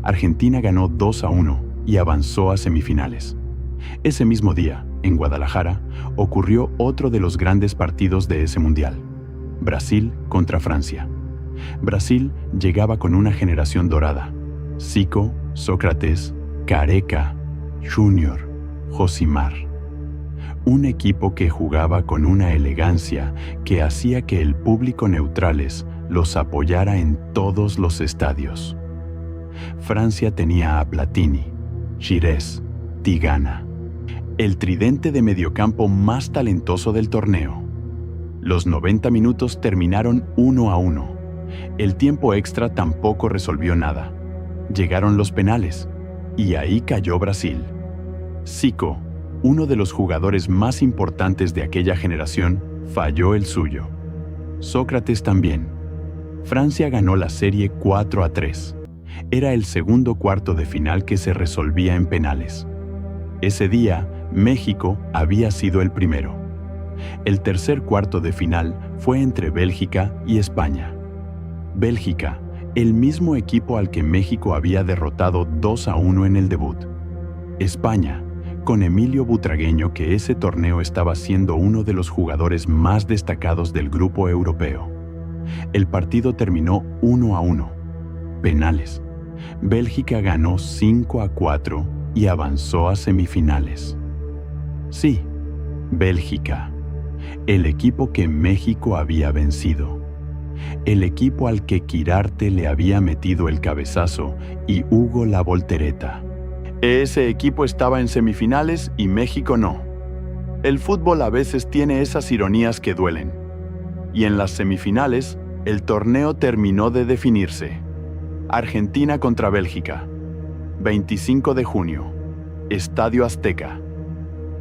Argentina ganó 2-1 y avanzó a semifinales. Ese mismo día, en Guadalajara, ocurrió otro de los grandes partidos de ese mundial: Brasil contra Francia. Brasil llegaba con una generación dorada: Zico, Sócrates, Careca, Junior, Josimar. Un equipo que jugaba con una elegancia que hacía que el público neutrales los apoyara en todos los estadios. Francia tenía a Platini, Girés, Tigana, el tridente de mediocampo más talentoso del torneo. Los 90 minutos terminaron 1-1. El tiempo extra tampoco resolvió nada. Llegaron los penales, y ahí cayó Brasil. Zico, uno de los jugadores más importantes de aquella generación, falló el suyo. Sócrates también. Francia ganó la serie 4-3. Era el segundo cuarto de final que se resolvía en penales. Ese día, México había sido el primero. El tercer cuarto de final fue entre Bélgica y España. Bélgica, el mismo equipo al que México había derrotado 2-1 en el debut. España, con Emilio Butragueño, que ese torneo estaba siendo uno de los jugadores más destacados del grupo europeo. El partido terminó 1-1. Penales. Bélgica ganó 5-4 y avanzó a semifinales. Sí, Bélgica, el equipo que México había vencido. El equipo al que Quirarte le había metido el cabezazo y Hugo la voltereta. Ese equipo estaba en semifinales y México no. El fútbol a veces tiene esas ironías que duelen. Y en las semifinales, el torneo terminó de definirse. Argentina contra Bélgica. 25 de junio. Estadio Azteca.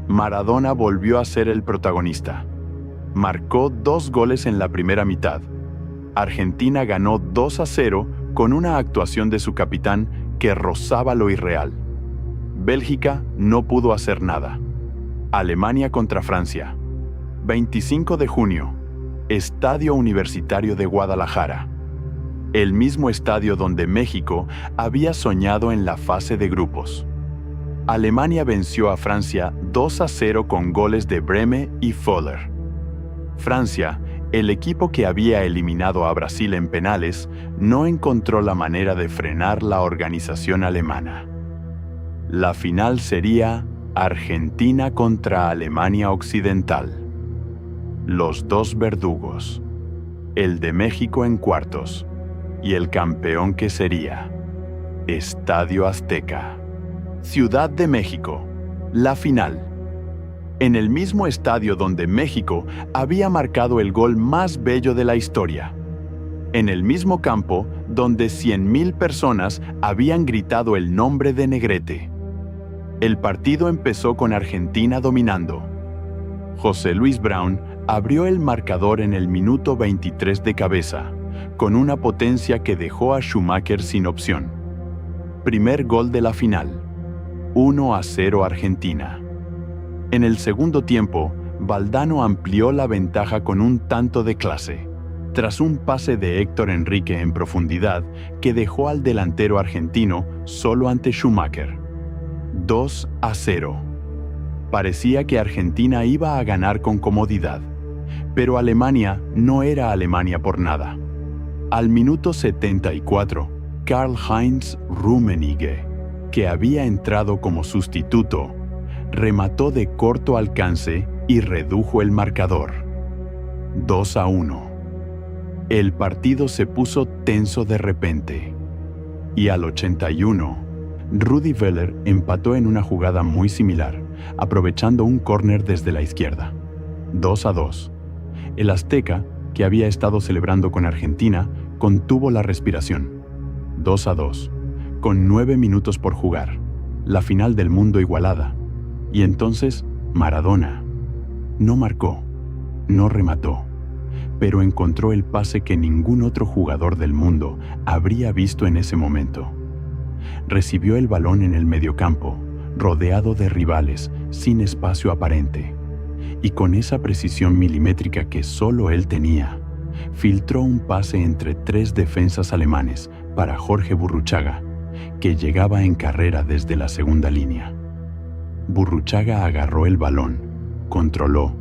Maradona volvió a ser el protagonista. Marcó 2 goles en la primera mitad. Argentina ganó 2-0 con una actuación de su capitán que rozaba lo irreal. Bélgica no pudo hacer nada. Alemania contra Francia. 25 de junio. Estadio Universitario de Guadalajara. El mismo estadio donde México había soñado en la fase de grupos. Alemania venció a Francia 2-0 con goles de Brehme y Voller. Francia, el equipo que había eliminado a Brasil en penales, no encontró la manera de frenar la organización alemana. La final sería Argentina contra Alemania Occidental. Los dos verdugos, el de México en cuartos y el campeón que sería Estadio Azteca. Ciudad de México, la final. En el mismo estadio donde México había marcado el gol más bello de la historia. En el mismo campo donde 100.000 personas habían gritado el nombre de Negrete. El partido empezó con Argentina dominando. José Luis Brown abrió el marcador en el minuto 23 de cabeza, con una potencia que dejó a Schumacher sin opción. Primer gol de la final. 1-0 Argentina. En el segundo tiempo, Valdano amplió la ventaja con un tanto de clase, tras un pase de Héctor Enrique en profundidad que dejó al delantero argentino solo ante Schumacher. 2-0. Parecía que Argentina iba a ganar con comodidad, pero Alemania no era Alemania por nada. Al minuto 74, Karl-Heinz Rummenigge, que había entrado como sustituto, remató de corto alcance y redujo el marcador. 2-1. El partido se puso tenso de repente. Y al 81, Rudi Völler empató en una jugada muy similar, aprovechando un córner desde la izquierda. 2-2. El azteca, que había estado celebrando con Argentina, contuvo la respiración. 2-2. Con 9 minutos por jugar. La final del mundo igualada. Y entonces, Maradona. No marcó, no remató, pero encontró el pase que ningún otro jugador del mundo habría visto en ese momento. Recibió el balón en el mediocampo, rodeado de rivales, sin espacio aparente, y con esa precisión milimétrica que solo él tenía, filtró un pase entre 3 defensas alemanes para Jorge Burruchaga, que llegaba en carrera desde la segunda línea. Burruchaga agarró el balón, controló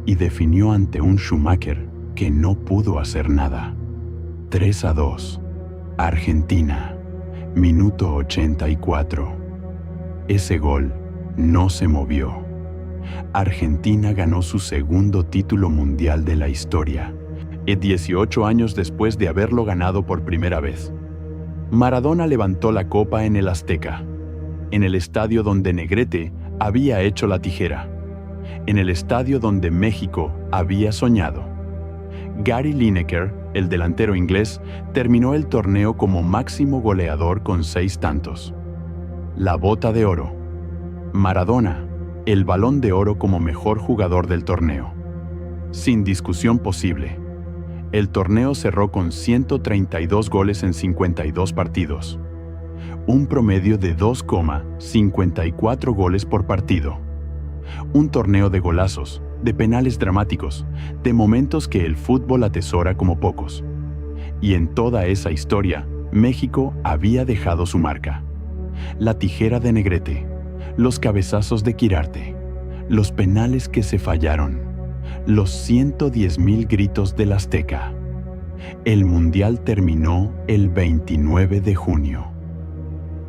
y definió ante un Schumacher que no pudo hacer nada. 3-2. Argentina. Minuto 84. Ese gol no se movió. Argentina ganó su segundo título mundial de la historia, 18 años después de haberlo ganado por primera vez. Maradona levantó la copa en el Azteca, en el estadio donde Negrete había hecho la tijera, en el estadio donde México había soñado. Gary Lineker, el delantero inglés, terminó el torneo como máximo goleador con 6 tantos. La bota de oro. Maradona, el balón de oro como mejor jugador del torneo. Sin discusión posible. El torneo cerró con 132 goles en 52 partidos. Un promedio de 2,54 goles por partido. Un torneo de golazos, de penales dramáticos, de momentos que el fútbol atesora como pocos. Y en toda esa historia, México había dejado su marca. La tijera de Negrete, los cabezazos de Quirarte, los penales que se fallaron, los 110,000 gritos del Azteca. El Mundial terminó el 29 de junio.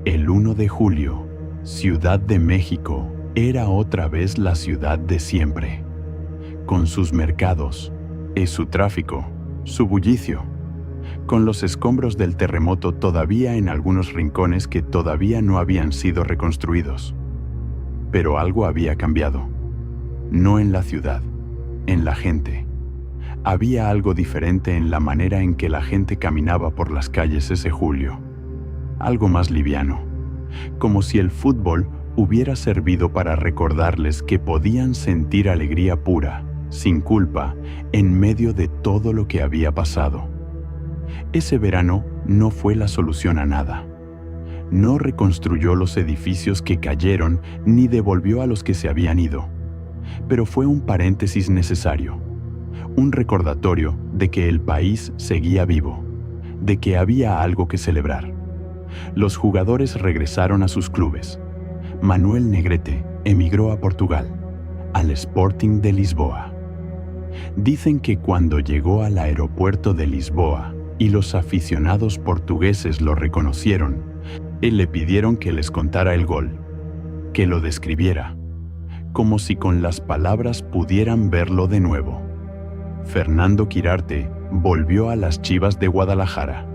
El 1 de julio, Ciudad de México era otra vez la ciudad de siempre, con sus mercados, su tráfico, su bullicio, con los escombros del terremoto todavía en algunos rincones que todavía no habían sido reconstruidos. Pero algo había cambiado. No en la ciudad, en la gente. Había algo diferente en la manera en que la gente caminaba por las calles ese julio. Algo más liviano, como si el fútbol hubiera servido para recordarles que podían sentir alegría pura, sin culpa, en medio de todo lo que había pasado. Ese verano no fue la solución a nada. No reconstruyó los edificios que cayeron ni devolvió a los que se habían ido. Pero fue un paréntesis necesario, un recordatorio de que el país seguía vivo, de que había algo que celebrar. Los jugadores regresaron a sus clubes. Manuel Negrete emigró a Portugal, al Sporting de Lisboa. Dicen que cuando llegó al aeropuerto de Lisboa y los aficionados portugueses lo reconocieron, le pidieron que les contara el gol, que lo describiera, como si con las palabras pudieran verlo de nuevo. Fernando Quirarte volvió a las Chivas de Guadalajara.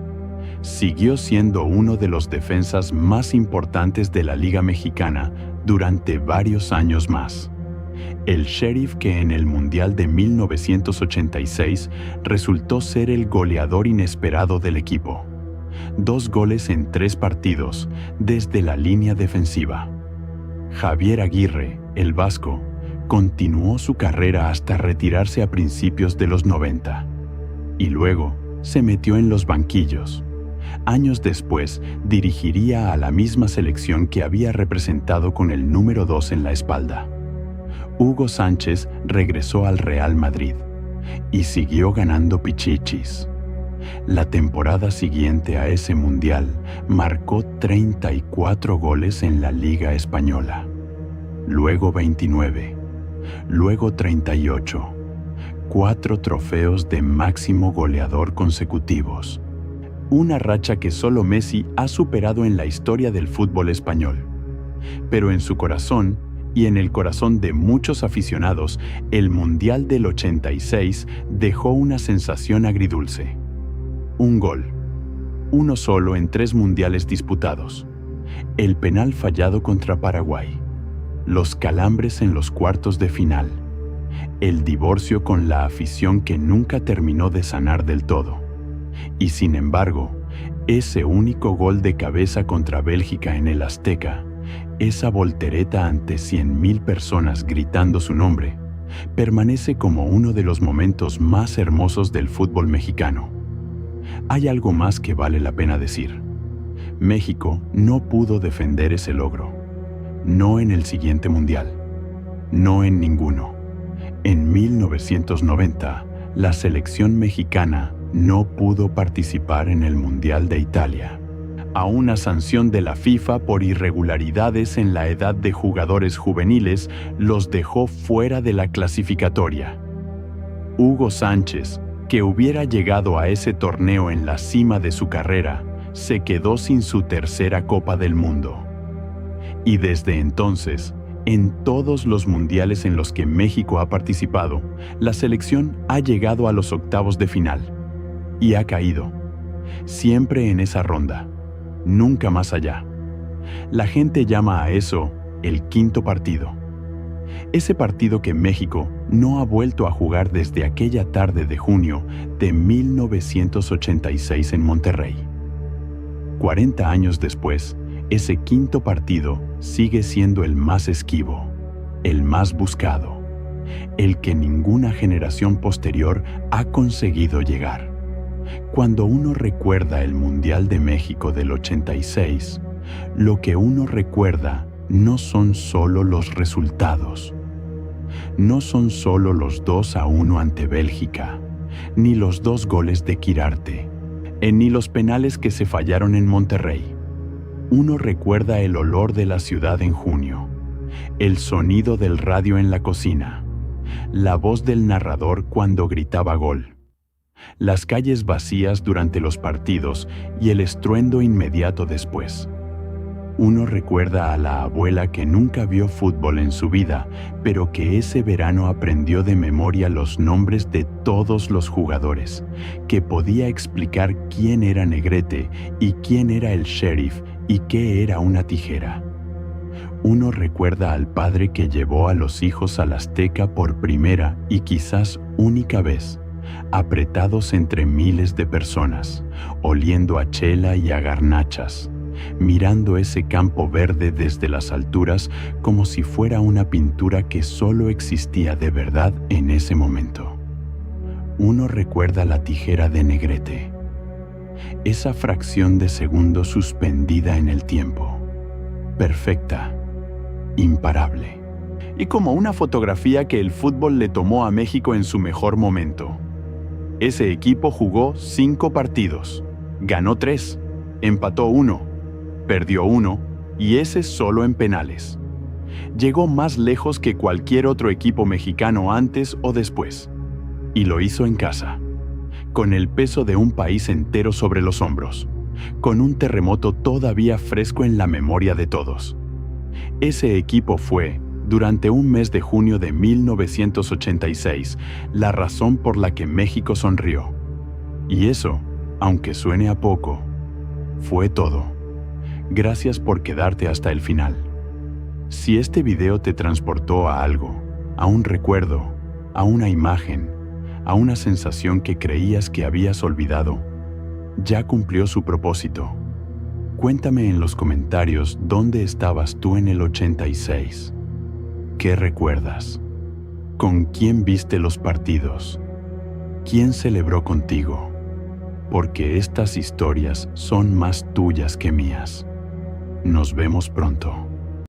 Siguió siendo uno de los defensas más importantes de la Liga Mexicana durante varios años más. El Sheriff que en el Mundial de 1986 resultó ser el goleador inesperado del equipo. 2 goles en 3 partidos desde la línea defensiva. Javier Aguirre, el vasco, continuó su carrera hasta retirarse a principios de los 90. Y luego se metió en los banquillos. Años después, dirigiría a la misma selección que había representado con el número 2 en la espalda. Hugo Sánchez regresó al Real Madrid y siguió ganando pichichis. La temporada siguiente a ese mundial marcó 34 goles en la Liga Española, luego 29, luego 38, 4 trofeos de máximo goleador consecutivos. Una racha que solo Messi ha superado en la historia del fútbol español. Pero en su corazón, y en el corazón de muchos aficionados, el Mundial del 86 dejó una sensación agridulce. Un gol, uno solo en 3 mundiales disputados. El penal fallado contra Paraguay. Los calambres en los cuartos de final. El divorcio con la afición que nunca terminó de sanar del todo. Y sin embargo, ese único gol de cabeza contra Bélgica en el Azteca, esa voltereta ante 100.000 personas gritando su nombre, permanece como uno de los momentos más hermosos del fútbol mexicano. Hay algo más que vale la pena decir. México no pudo defender ese logro. No en el siguiente mundial. No en ninguno. En 1990, la selección mexicana no pudo participar en el Mundial de Italia, a una sanción de la FIFA por irregularidades en la edad de jugadores juveniles los dejó fuera de la clasificatoria. Hugo Sánchez, que hubiera llegado a ese torneo en la cima de su carrera, se quedó sin su tercera Copa del Mundo. Y desde entonces, en todos los mundiales en los que México ha participado, la selección ha llegado a los octavos de final y ha caído, siempre en esa ronda, nunca más allá. La gente llama a eso el quinto partido. Ese partido que México no ha vuelto a jugar desde aquella tarde de junio de 1986 en Monterrey. 40 años después, ese quinto partido sigue siendo el más esquivo, el más buscado, el que ninguna generación posterior ha conseguido llegar. Cuando uno recuerda el Mundial de México del 86, lo que uno recuerda no son solo los resultados. No son solo los 2-1 ante Bélgica, ni los 2 goles de Quirarte, ni los penales que se fallaron en Monterrey. Uno recuerda el olor de la ciudad en junio, el sonido del radio en la cocina, la voz del narrador cuando gritaba gol, las calles vacías durante los partidos y el estruendo inmediato después. Uno recuerda a la abuela que nunca vio fútbol en su vida, pero que ese verano aprendió de memoria los nombres de todos los jugadores, que podía explicar quién era Negrete y quién era el sheriff y qué era una tijera. Uno recuerda al padre que llevó a los hijos al Azteca por primera y quizás única vez, apretados entre miles de personas, oliendo a chela y a garnachas, mirando ese campo verde desde las alturas como si fuera una pintura que solo existía de verdad en ese momento. Uno recuerda la tijera de Negrete, esa fracción de segundo suspendida en el tiempo, perfecta, imparable, y como una fotografía que el fútbol le tomó a México en su mejor momento. Ese equipo jugó 5 partidos, ganó 3, empató 1, perdió 1 y ese solo en penales. Llegó más lejos que cualquier otro equipo mexicano antes o después. Y lo hizo en casa, con el peso de un país entero sobre los hombros, con un terremoto todavía fresco en la memoria de todos. Ese equipo fue, durante un mes de junio de 1986, la razón por la que México sonrió. Y eso, aunque suene a poco, fue todo. Gracias por quedarte hasta el final. Si este video te transportó a algo, a un recuerdo, a una imagen, a una sensación que creías que habías olvidado, ya cumplió su propósito. Cuéntame en los comentarios dónde estabas tú en el 86. ¿Qué recuerdas? ¿Con quién viste los partidos? ¿Quién celebró contigo? Porque estas historias son más tuyas que mías. Nos vemos pronto.